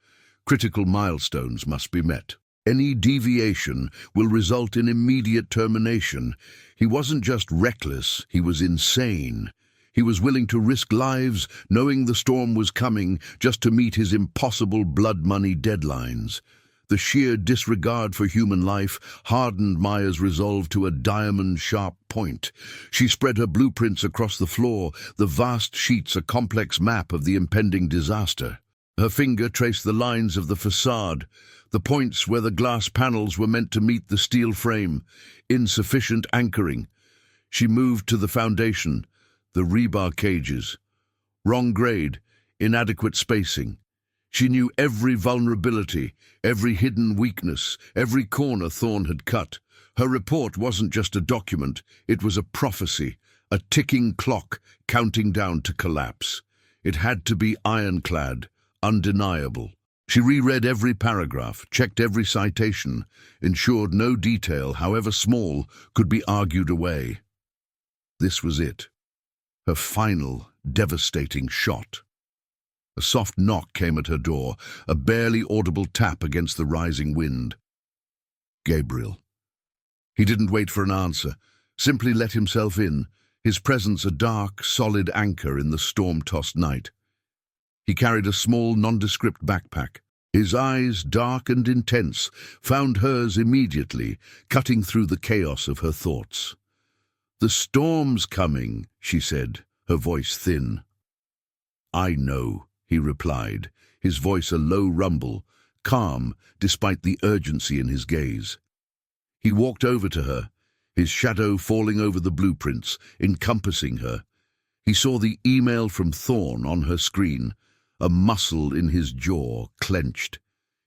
Critical milestones must be met. Any deviation will result in immediate termination. He wasn't just reckless, he was insane. He was willing to risk lives, knowing the storm was coming, just to meet his impossible blood money deadlines. The sheer disregard for human life hardened Maya's resolve to a diamond-sharp point. She spread her blueprints across the floor, the vast sheets a complex map of the impending disaster. Her finger traced the lines of the facade, the points where the glass panels were meant to meet the steel frame. Insufficient anchoring. She moved to the foundation, the rebar cages. Wrong grade, inadequate spacing. She knew every vulnerability, every hidden weakness, every corner Thorne had cut. Her report wasn't just a document, it was a prophecy, a ticking clock counting down to collapse. It had to be ironclad, undeniable. She reread every paragraph, checked every citation, ensured no detail, however small, could be argued away. This was it. Her final, devastating shot. A soft knock came at her door, a barely audible tap against the rising wind. Gabriel. He didn't wait for an answer, simply let himself in, his presence a dark, solid anchor in the storm-tossed night. He carried a small, nondescript backpack. His eyes, dark and intense, found hers immediately, cutting through the chaos of her thoughts. "The storm's coming," she said, her voice thin. "I know," he replied, his voice a low rumble, calm despite the urgency in his gaze. He walked over to her, his shadow falling over the blueprints, encompassing her. He saw the email from Thorne on her screen, a muscle in his jaw clenched.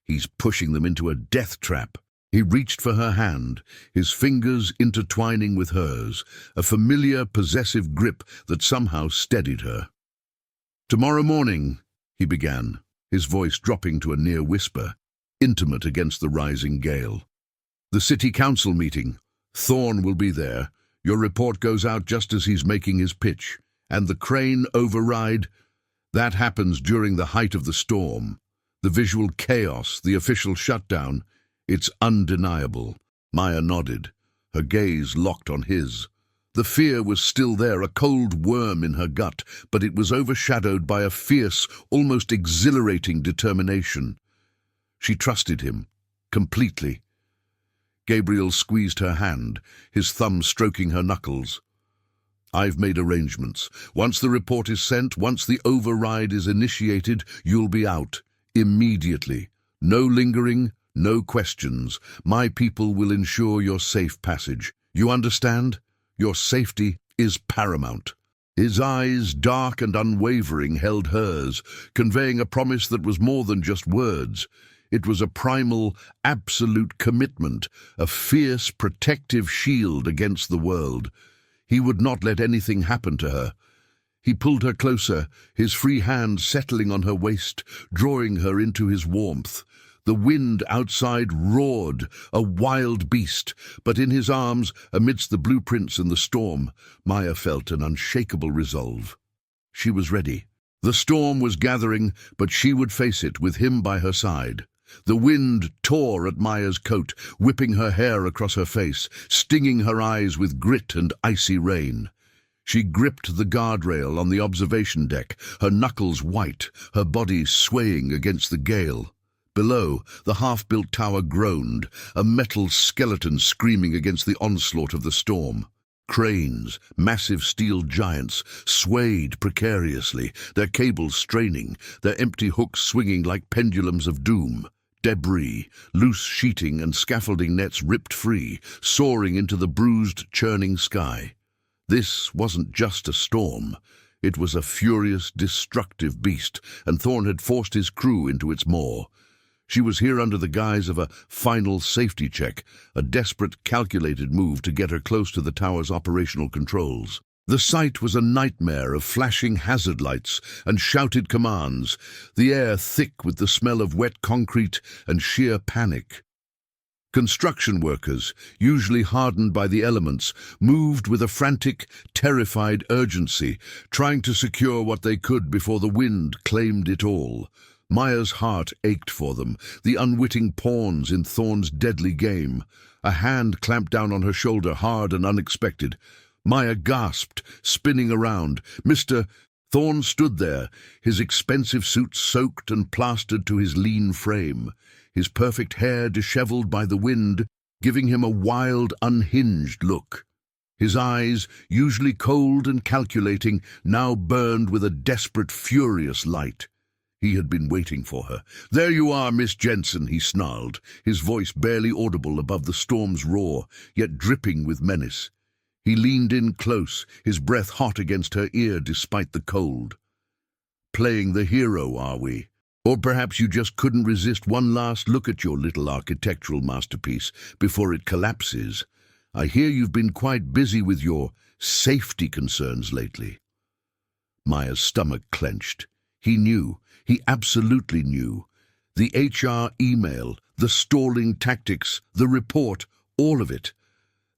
He's pushing them into a death trap. He reached for her hand, his fingers intertwining with hers, a familiar, possessive grip that somehow steadied her. "Tomorrow morning," he began, his voice dropping to a near whisper, intimate against the rising gale. "The city council meeting. Thorne will be there. Your report goes out just as he's making his pitch. And the crane override, that happens during the height of the storm. The visual chaos, the official shutdown, it's undeniable." Maya nodded, her gaze locked on his. The fear was still there, a cold worm in her gut, but it was overshadowed by a fierce, almost exhilarating determination. She trusted him, completely. Gabriel squeezed her hand, his thumb stroking her knuckles. "I've made arrangements. Once the report is sent, once the override is initiated, you'll be out. Immediately. No lingering, no questions. My people will ensure your safe passage. You understand? Your safety is paramount." His eyes, dark and unwavering, held hers, conveying a promise that was more than just words. It was a primal, absolute commitment, a fierce, protective shield against the world. He would not let anything happen to her. He pulled her closer, his free hand settling on her waist, drawing her into his warmth. The wind outside roared, a wild beast, but in his arms, amidst the blueprints and the storm, Maya felt an unshakable resolve. She was ready. The storm was gathering, but she would face it with him by her side. The wind tore at Maya's coat, whipping her hair across her face, stinging her eyes with grit and icy rain. She gripped the guardrail on the observation deck, her knuckles white, her body swaying against the gale. Below, the half-built tower groaned, a metal skeleton screaming against the onslaught of the storm. Cranes, massive steel giants, swayed precariously, their cables straining, their empty hooks swinging like pendulums of doom. Debris, loose sheeting and scaffolding nets ripped free, soaring into the bruised, churning sky. This wasn't just a storm. It was a furious, destructive beast, and Thorn had forced his crew into its maw. She was here under the guise of a final safety check, a desperate, calculated move to get her close to the tower's operational controls. The sight was a nightmare of flashing hazard lights and shouted commands, the air thick with the smell of wet concrete and sheer panic. Construction workers, usually hardened by the elements, moved with a frantic, terrified urgency, trying to secure what they could before the wind claimed it all. Maya's heart ached for them, the unwitting pawns in Thorn's deadly game. A hand clamped down on her shoulder, hard and unexpected. Maya gasped, spinning around. Thorn stood there, his expensive suit soaked and plastered to his lean frame, his perfect hair disheveled by the wind, giving him a wild, unhinged look. His eyes, usually cold and calculating, now burned with a desperate, furious light. He had been waiting for her. "There you are, Miss Jensen," he snarled, his voice barely audible above the storm's roar, yet dripping with menace. He leaned in close, his breath hot against her ear despite the cold. "Playing the hero, are we? Or perhaps you just couldn't resist one last look at your little architectural masterpiece before it collapses. I hear you've been quite busy with your safety concerns lately." Maya's stomach clenched. He knew. He absolutely knew. The HR email, the stalling tactics, the report, all of it.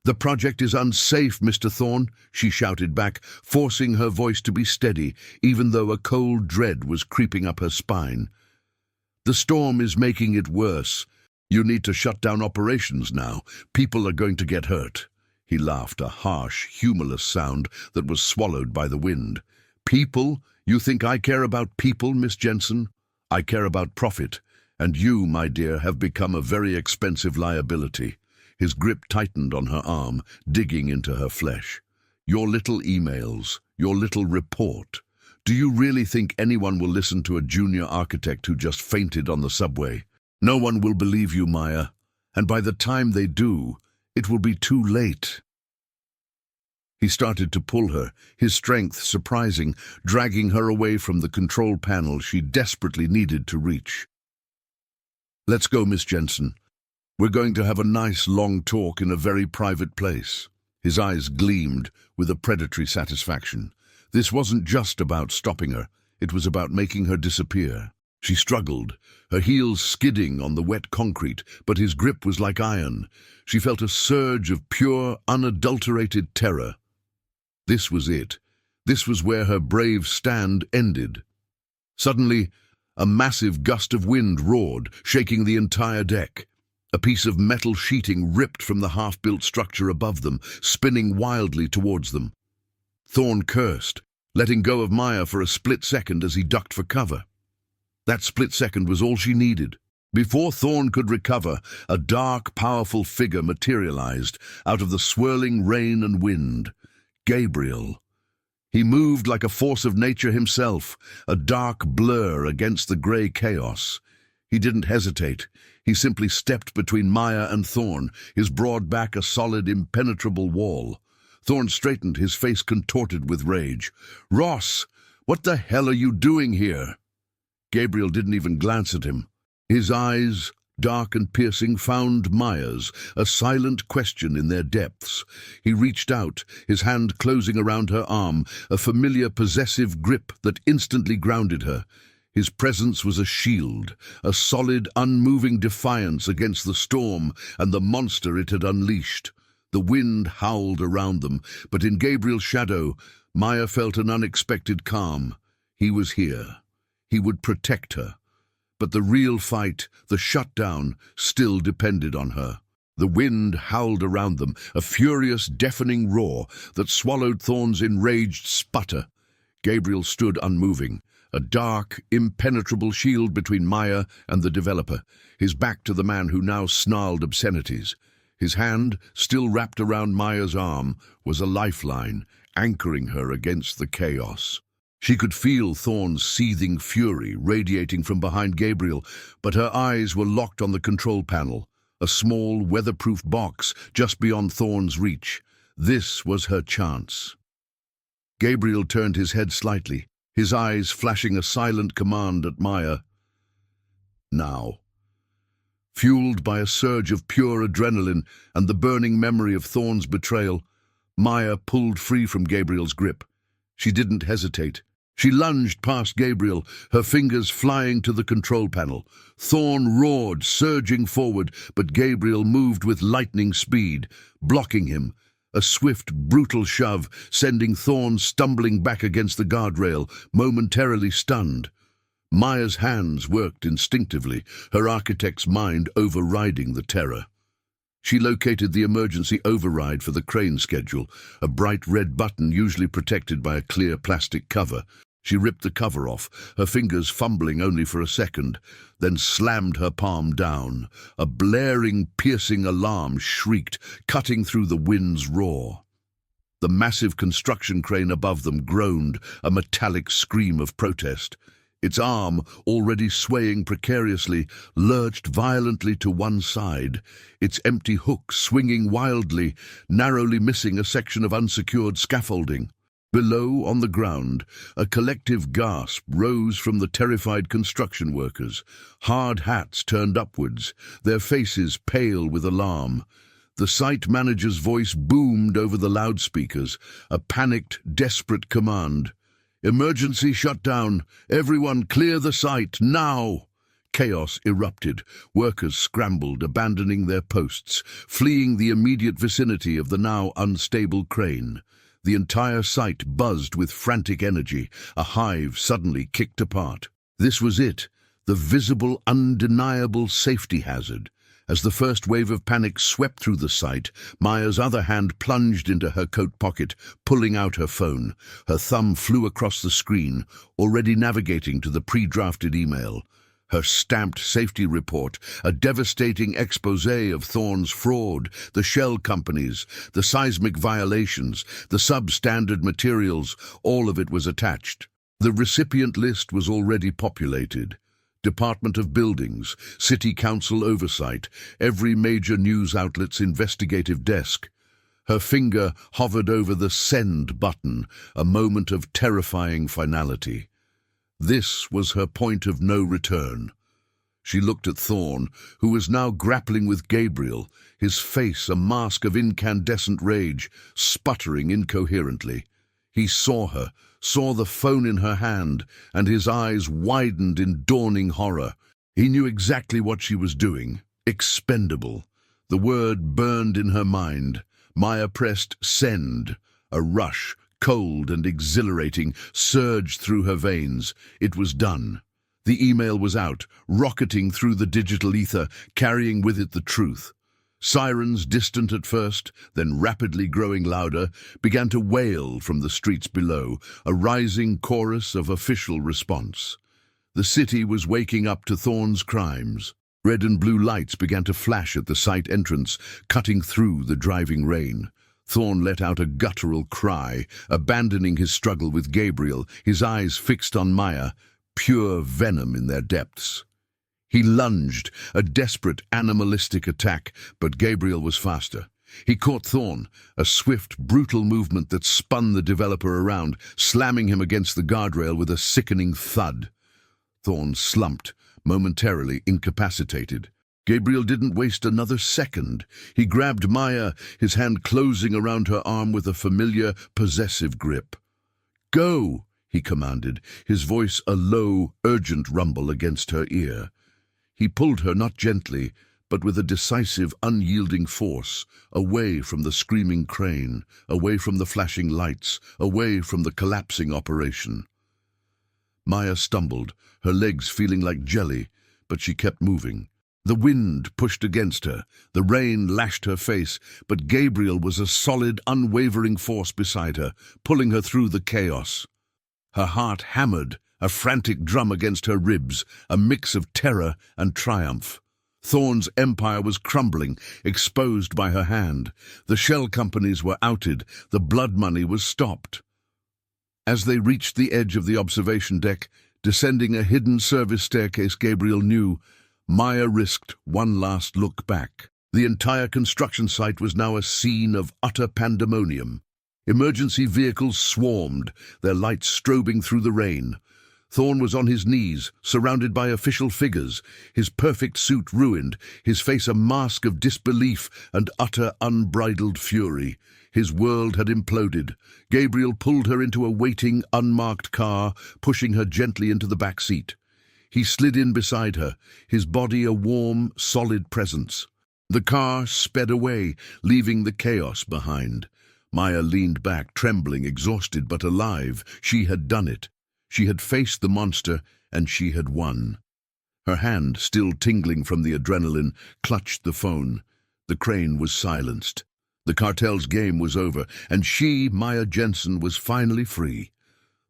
"The project is unsafe, Mr. Thorn," she shouted back, forcing her voice to be steady, even though a cold dread was creeping up her spine. "The storm is making it worse. You need to shut down operations now. People are going to get hurt." He laughed, a harsh, humorless sound that was swallowed by the wind. "People? You think I care about people, Miss Jensen? I care about profit, and you, my dear, have become a very expensive liability." His grip tightened on her arm, digging into her flesh. "Your little emails, your little report. Do you really think anyone will listen to a junior architect who just fainted on the subway? No one will believe you, Maya, and by the time they do, it will be too late." He started to pull her, his strength surprising, dragging her away from the control panel she desperately needed to reach. "Let's go, Miss Jensen. We're going to have a nice, long talk in a very private place." His eyes gleamed with a predatory satisfaction. This wasn't just about stopping her. It was about making her disappear. She struggled, her heels skidding on the wet concrete, but his grip was like iron. She felt a surge of pure, unadulterated terror. This was it. This was where her brave stand ended. Suddenly, a massive gust of wind roared, shaking the entire deck. A piece of metal sheeting ripped from the half-built structure above them, spinning wildly towards them. Thorn cursed, letting go of Maya for a split second as he ducked for cover. That split second was all she needed. Before Thorn could recover, a dark, powerful figure materialized out of the swirling rain and wind. Gabriel. He moved like a force of nature himself, a dark blur against the grey chaos. He didn't hesitate. He simply stepped between Maya and Thorn, his broad back a solid, impenetrable wall. Thorn straightened, his face contorted with rage. "Ross, what the hell are you doing here?" Gabriel didn't even glance at him. His eyes, dark and piercing, found Maya's, a silent question in their depths. He reached out, his hand closing around her arm, a familiar possessive grip that instantly grounded her. His presence was a shield, a solid, unmoving defiance against the storm and the monster it had unleashed. The wind howled around them, but in Gabriel's shadow, Maya felt an unexpected calm. He was here. He would protect her. But the real fight, the shutdown, still depended on her. The wind howled around them, a furious, deafening roar that swallowed Thorn's enraged sputter. Gabriel stood unmoving, a dark, impenetrable shield between Maya and the developer, his back to the man who now snarled obscenities. His hand, still wrapped around Maya's arm, was a lifeline, anchoring her against the chaos. She could feel Thorn's seething fury radiating from behind Gabriel, but her eyes were locked on the control panel, a small, weatherproof box just beyond Thorn's reach. This was her chance. Gabriel turned his head slightly, his eyes flashing a silent command at Maya. Now. Fueled by a surge of pure adrenaline and the burning memory of Thorn's betrayal, Maya pulled free from Gabriel's grip. She didn't hesitate. She lunged past Gabriel, her fingers flying to the control panel. Thorn roared, surging forward, but Gabriel moved with lightning speed, blocking him. A swift, brutal shove, sending Thorn stumbling back against the guardrail, momentarily stunned. Maya's hands worked instinctively, her architect's mind overriding the terror. She located the emergency override for the crane schedule, a bright red button usually protected by a clear plastic cover. She ripped the cover off, her fingers fumbling only for a second, then slammed her palm down. A blaring, piercing alarm shrieked, cutting through the wind's roar. The massive construction crane above them groaned, a metallic scream of protest. Its arm, already swaying precariously, lurched violently to one side, its empty hook swinging wildly, narrowly missing a section of unsecured scaffolding. Below, on the ground, a collective gasp rose from the terrified construction workers, hard hats turned upwards, their faces pale with alarm. The site manager's voice boomed over the loudspeakers, a panicked, desperate command. "Emergency shutdown! Everyone clear the site, now!" Chaos erupted. Workers scrambled, abandoning their posts, fleeing the immediate vicinity of the now unstable crane. The entire site buzzed with frantic energy, a hive suddenly kicked apart. This was it, the visible, undeniable safety hazard. As the first wave of panic swept through the site, Maya's other hand plunged into her coat pocket, pulling out her phone. Her thumb flew across the screen, already navigating to the pre-drafted email. Her stamped safety report, a devastating exposé of Thorn's fraud, the shell companies, the seismic violations, the substandard materials, all of it was attached. The recipient list was already populated. Department of Buildings, City Council oversight, every major news outlet's investigative desk. Her finger hovered over the send button, a moment of terrifying finality. This was her point of no return. She looked at Thorn, who was now grappling with Gabriel, his face a mask of incandescent rage, sputtering incoherently. He saw her, saw the phone in her hand, and his eyes widened in dawning horror. He knew exactly what she was doing. Expendable. The word burned in her mind. Maya pressed send. A rush, cold and exhilarating, surged through her veins. It was done. The email was out, rocketing through the digital ether, carrying with it the truth. Sirens, distant at first, then rapidly growing louder, began to wail from the streets below, a rising chorus of official response. The city was waking up to Thorn's crimes. Red and blue lights began to flash at the site entrance, cutting through the driving rain. Thorn let out a guttural cry, abandoning his struggle with Gabriel, his eyes fixed on Maya, pure venom in their depths. He lunged, a desperate, animalistic attack, but Gabriel was faster. He caught Thorn, a swift, brutal movement that spun the developer around, slamming him against the guardrail with a sickening thud. Thorn slumped, momentarily incapacitated. Gabriel didn't waste another second. He grabbed Maya, his hand closing around her arm with a familiar, possessive grip. "Go!" he commanded, his voice a low, urgent rumble against her ear. He pulled her not gently, but with a decisive, unyielding force, away from the screaming crane, away from the flashing lights, away from the collapsing operation. Maya stumbled, her legs feeling like jelly, but she kept moving. The wind pushed against her, the rain lashed her face, but Gabriel was a solid, unwavering force beside her, pulling her through the chaos. Her heart hammered, a frantic drum against her ribs, a mix of terror and triumph. Thorn's empire was crumbling, exposed by her hand. The shell companies were outed, the blood money was stopped. As they reached the edge of the observation deck, descending a hidden service staircase, Gabriel knew Maya risked one last look back. The entire construction site was now a scene of utter pandemonium. Emergency vehicles swarmed, their lights strobing through the rain. Thorn was on his knees, surrounded by official figures, his perfect suit ruined, his face a mask of disbelief and utter unbridled fury. His world had imploded. Gabriel pulled her into a waiting, unmarked car, pushing her gently into the back seat. He slid in beside her, his body a warm, solid presence. The car sped away, leaving the chaos behind. Maya leaned back, trembling, exhausted but alive. She had done it. She had faced the monster, and she had won. Her hand, still tingling from the adrenaline, clutched the phone. The crane was silenced. The cartel's game was over, and she, Maya Jensen, was finally free.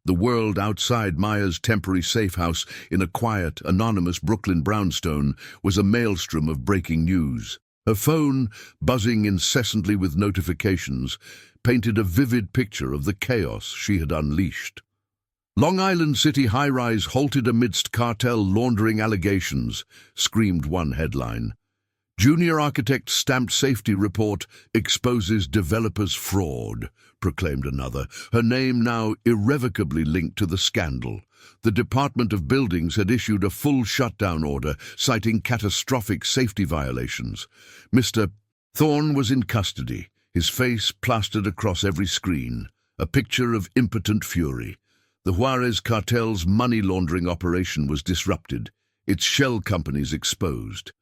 The world outside Maya's temporary safe house in a quiet, anonymous Brooklyn brownstone was a maelstrom of breaking news. Her phone, buzzing incessantly with notifications, painted a vivid picture of the chaos she had unleashed. Long Island City high-rise halted amidst cartel laundering allegations, screamed one headline. Junior architect stamped safety report exposes developer's fraud, proclaimed another, her name now irrevocably linked to the scandal. The Department of Buildings had issued a full shutdown order, citing catastrophic safety violations. Mr. Thorn was in custody, his face plastered across every screen, a picture of impotent fury. The Juarez cartel's money laundering operation was disrupted, its shell companies exposed.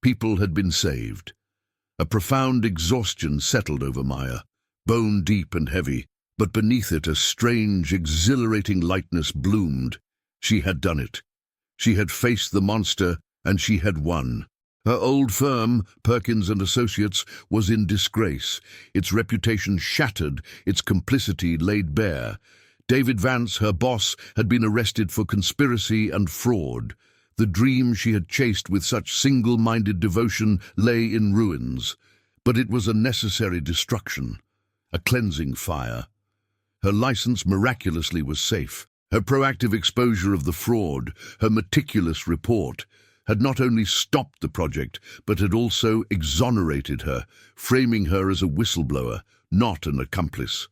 People had been saved. A profound exhaustion settled over Maya, bone deep and heavy, but beneath it a strange, exhilarating lightness bloomed. She had done it. She had faced the monster, and she had won. Her old firm, Perkins and Associates, was in disgrace, its reputation shattered, its complicity laid bare. David Vance, her boss, had been arrested for conspiracy and fraud. The dream she had chased with such single-minded devotion lay in ruins, but it was a necessary destruction, a cleansing fire. Her license miraculously was safe. Her proactive exposure of the fraud, her meticulous report, had not only stopped the project, but had also exonerated her, framing her as a whistleblower, not an accomplice.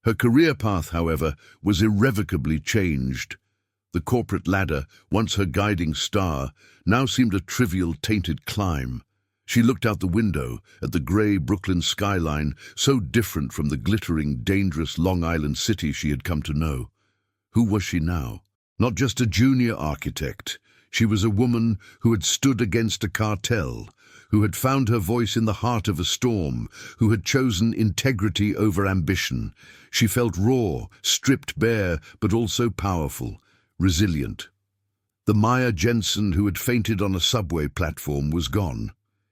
Her career path, however, was irrevocably changed. The corporate ladder, once her guiding star, now seemed a trivial, tainted climb. She looked out the window at the grey Brooklyn skyline, so different from the glittering, dangerous Long Island City she had come to know. Who was she now? Not just a junior architect. She was a woman who had stood against a cartel, who had found her voice in the heart of a storm, who had chosen integrity over ambition. She felt raw, stripped bare, but also powerful, resilient. The Maya Jensen who had fainted on a subway platform was gone.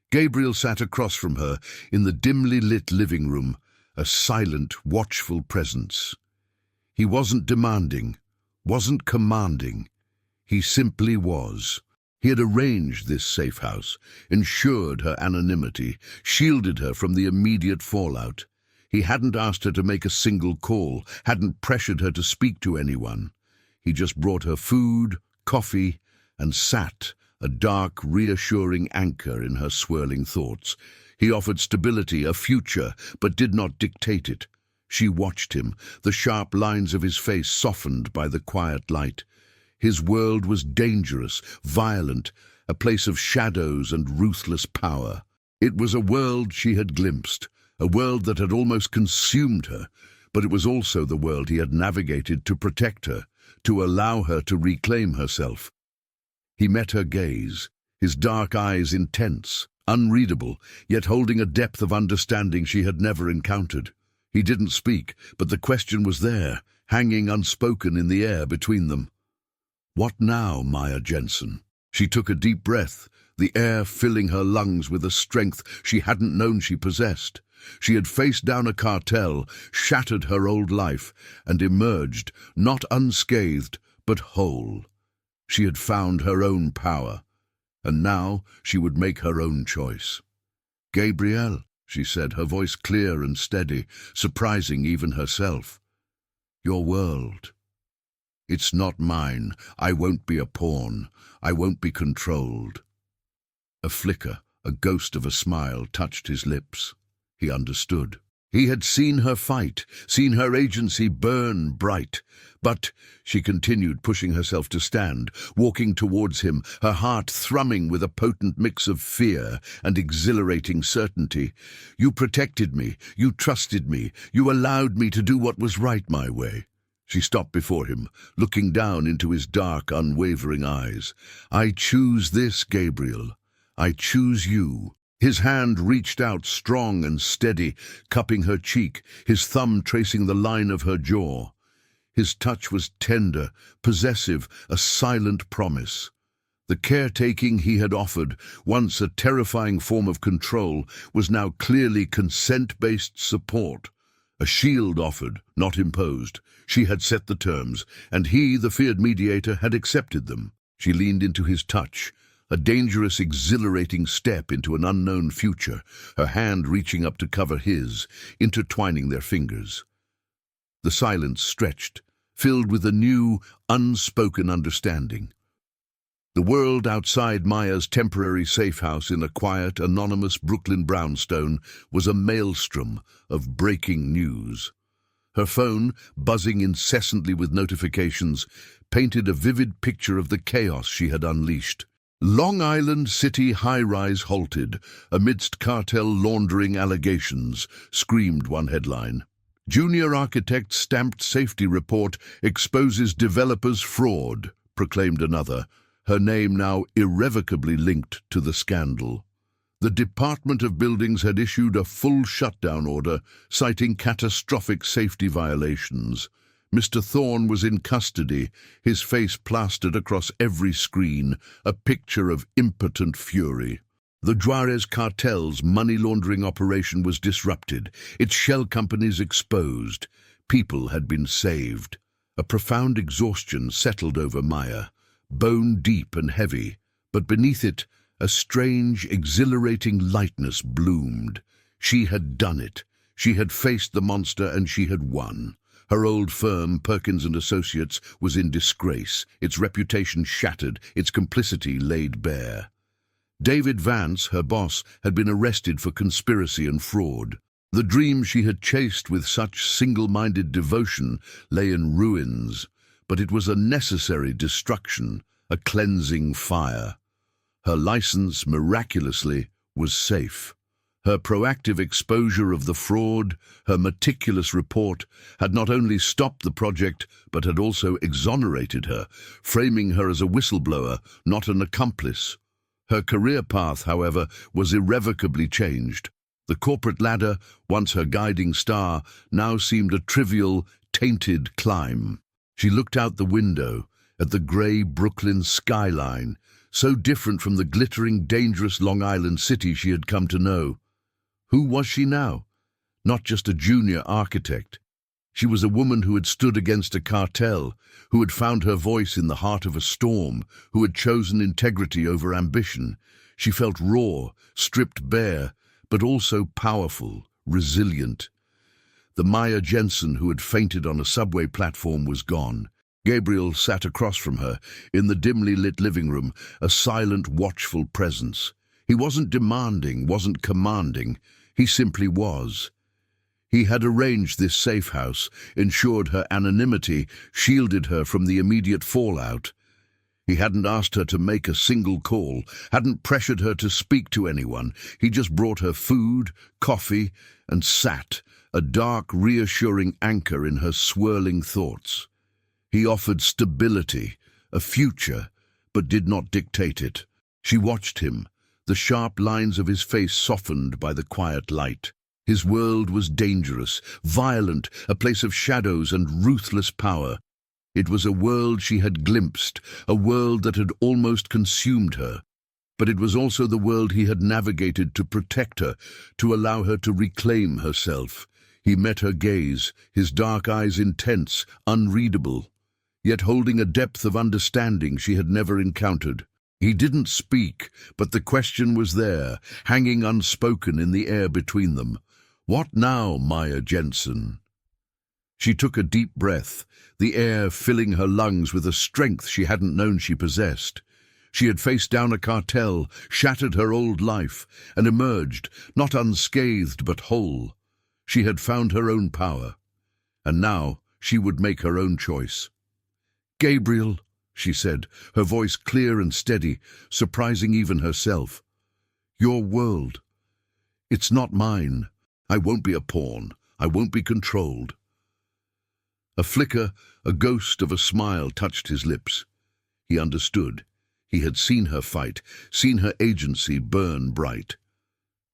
Gabriel sat across from her in the dimly lit living room, a silent, watchful presence. He wasn't demanding, wasn't commanding. He simply was. He had arranged this safe house, ensured her anonymity, shielded her from the immediate fallout. He hadn't asked her to make a single call, hadn't pressured her to speak to anyone. He just brought her food, coffee, and sat, a dark, reassuring anchor in her swirling thoughts. He offered stability, a future, but did not dictate it. She watched him, the sharp lines of his face softened by the quiet light. His world was dangerous, violent, a place of shadows and ruthless power. It was a world she had glimpsed, a world that had almost consumed her, but it was also the world he had navigated to protect her, to allow her to reclaim herself. He met her gaze, his dark eyes intense, unreadable, yet holding a depth of understanding she had never encountered. He didn't speak, but the question was there, hanging unspoken in the air between them. What now, Maya Jensen? She took a deep breath, the air filling her lungs with a strength she hadn't known she possessed. She had faced down a cartel, shattered her old life, and emerged, not unscathed, but whole. She had found her own power, and now she would make her own choice. "Gabrielle," she said, her voice clear and steady, surprising even herself. "Your world. It's not mine. I won't be a pawn. I won't be controlled." A flicker, a ghost of a smile, touched his lips. He understood. He had seen her fight, seen her agency burn bright. But she continued, pushing herself to stand, walking towards him, her heart thrumming with a potent mix of fear and exhilarating certainty. "You protected me, you trusted me, you allowed me to do what was right my way." She stopped before him, looking down into his dark, unwavering eyes. "I choose this, Gabriel. I choose you." His hand reached out, strong and steady, cupping her cheek, his thumb tracing the line of her jaw. His touch was tender, possessive, a silent promise. The caretaking he had offered, once a terrifying form of control, was now clearly consent-based support. A shield offered, not imposed. She had set the terms, and he, the feared mediator, had accepted them. She leaned into his touch, a dangerous, exhilarating step into an unknown future, her hand reaching up to cover his, intertwining their fingers. The silence stretched, filled with a new, unspoken understanding. The world outside Maya's temporary safe house in a quiet, anonymous Brooklyn brownstone was a maelstrom of breaking news. Her phone, buzzing incessantly with notifications, painted a vivid picture of the chaos she had unleashed. Long Island City high-rise halted, amidst cartel laundering allegations, screamed one headline. Junior architect stamped safety report exposes developers' fraud, proclaimed another, her name now irrevocably linked to the scandal. The Department of Buildings had issued a full shutdown order, citing catastrophic safety violations. Mr. Thorne was in custody, his face plastered across every screen, a picture of impotent fury. The Juarez cartel's money laundering operation was disrupted, its shell companies exposed. People had been saved. A profound exhaustion settled over Maya, bone deep and heavy, but beneath it, a strange, exhilarating lightness bloomed. She had done it. She had faced the monster and she had won. Her old firm, Perkins and Associates, was in disgrace, its reputation shattered, its complicity laid bare. David Vance, her boss, had been arrested for conspiracy and fraud. The dream she had chased with such single-minded devotion lay in ruins, but it was a necessary destruction, a cleansing fire. Her license, miraculously, was safe. Her proactive exposure of the fraud, her meticulous report, had not only stopped the project, but had also exonerated her, framing her as a whistleblower, not an accomplice. Her career path, however, was irrevocably changed. The corporate ladder, once her guiding star, now seemed a trivial, tainted climb. She looked out the window, at the grey Brooklyn skyline, so different from the glittering, dangerous Long Island city she had come to know. Who was she now? Not just a junior architect. She was a woman who had stood against a cartel, who had found her voice in the heart of a storm, who had chosen integrity over ambition. She felt raw, stripped bare, but also powerful, resilient. The Maya Jensen who had fainted on a subway platform was gone. Gabriel sat across from her, in the dimly lit living room, a silent, watchful presence. He wasn't demanding, wasn't commanding. He simply was. He had arranged this safe house, ensured her anonymity, shielded her from the immediate fallout. He hadn't asked her to make a single call, hadn't pressured her to speak to anyone. He just brought her food, coffee, and sat, a dark, reassuring anchor in her swirling thoughts. He offered stability, a future, but did not dictate it. She watched him, the sharp lines of his face softened by the quiet light. His world was dangerous, violent, a place of shadows and ruthless power. It was a world she had glimpsed, a world that had almost consumed her. But it was also the world he had navigated to protect her, to allow her to reclaim herself. He met her gaze, his dark eyes intense, unreadable, yet holding a depth of understanding she had never encountered. He didn't speak, but the question was there, hanging unspoken in the air between them. What now, Maya Jensen? She took a deep breath, the air filling her lungs with a strength she hadn't known she possessed. She had faced down a cartel, shattered her old life, and emerged, not unscathed but whole. She had found her own power, and now she would make her own choice. "Gabriel," she said, her voice clear and steady, surprising even herself. "Your world. It's not mine. I won't be a pawn. I won't be controlled." A flicker, a ghost of a smile touched his lips. He understood. He had seen her fight, seen her agency burn bright.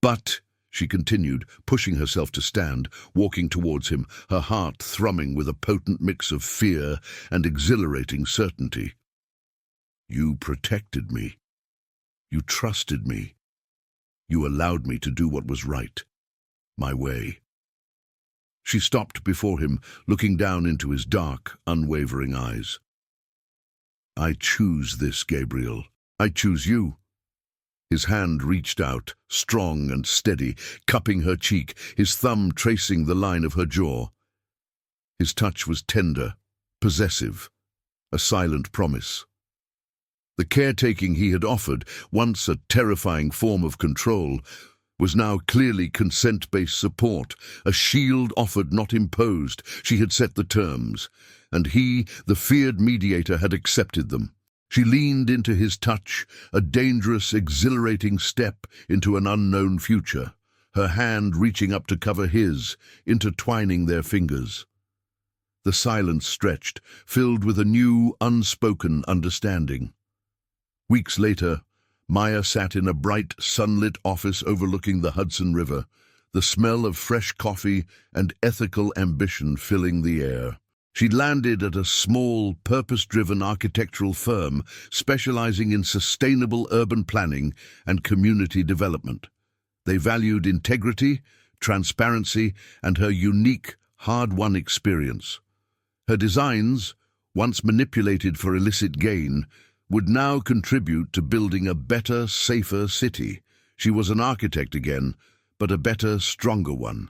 "But," she continued, pushing herself to stand, walking towards him, her heart thrumming with a potent mix of fear and exhilarating certainty. "You protected me. You trusted me. You allowed me to do what was right. My way." She stopped before him, looking down into his dark, unwavering eyes. "I choose this, Gabriel. I choose you." His hand reached out, strong and steady, cupping her cheek, his thumb tracing the line of her jaw. His touch was tender, possessive, a silent promise. The caretaking he had offered, once a terrifying form of control, was now clearly consent-based support, a shield offered, not imposed. She had set the terms, and he, the feared mediator, had accepted them. She leaned into his touch, a dangerous, exhilarating step into an unknown future, her hand reaching up to cover his, intertwining their fingers. The silence stretched, filled with a new, unspoken understanding. Weeks later, Maya sat in a bright, sunlit office overlooking the Hudson River, the smell of fresh coffee and ethical ambition filling the air. She landed at a small, purpose-driven architectural firm specializing in sustainable urban planning and community development. They valued integrity, transparency, and her unique, hard-won experience. Her designs, once manipulated for illicit gain, would now contribute to building a better, safer city. She was an architect again, but a better, stronger one.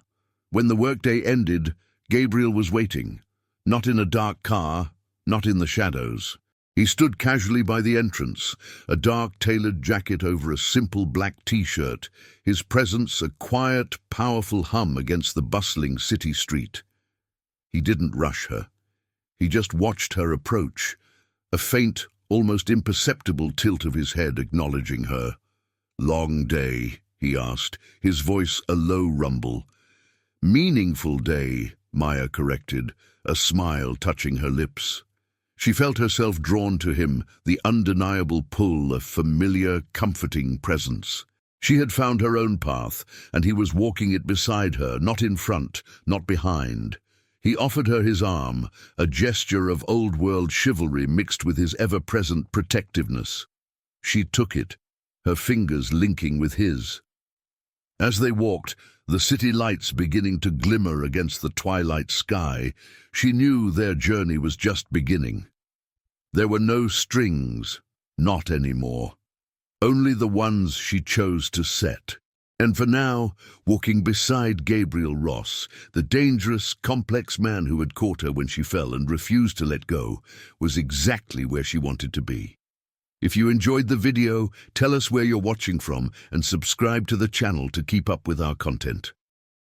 When the workday ended, Gabriel was waiting. Not in a dark car, not in the shadows. He stood casually by the entrance, a dark tailored jacket over a simple black t-shirt, his presence a quiet, powerful hum against the bustling city street. He didn't rush her. He just watched her approach, a faint, almost imperceptible tilt of his head acknowledging her. "Long day?" he asked, his voice a low rumble. "Meaningful day," Maya corrected, a smile touching her lips. She felt herself drawn to him, the undeniable pull of familiar, comforting presence. She had found her own path, and he was walking it beside her, not in front, not behind. He offered her his arm, a gesture of old-world chivalry mixed with his ever-present protectiveness. She took it, her fingers linking with his. As they walked, the city lights beginning to glimmer against the twilight sky, she knew their journey was just beginning. There were no strings, not anymore. Only the ones she chose to set. And for now, walking beside Gabriel Ross, the dangerous, complex man who had caught her when she fell and refused to let go, was exactly where she wanted to be. If you enjoyed the video, tell us where you're watching from and subscribe to the channel to keep up with our content.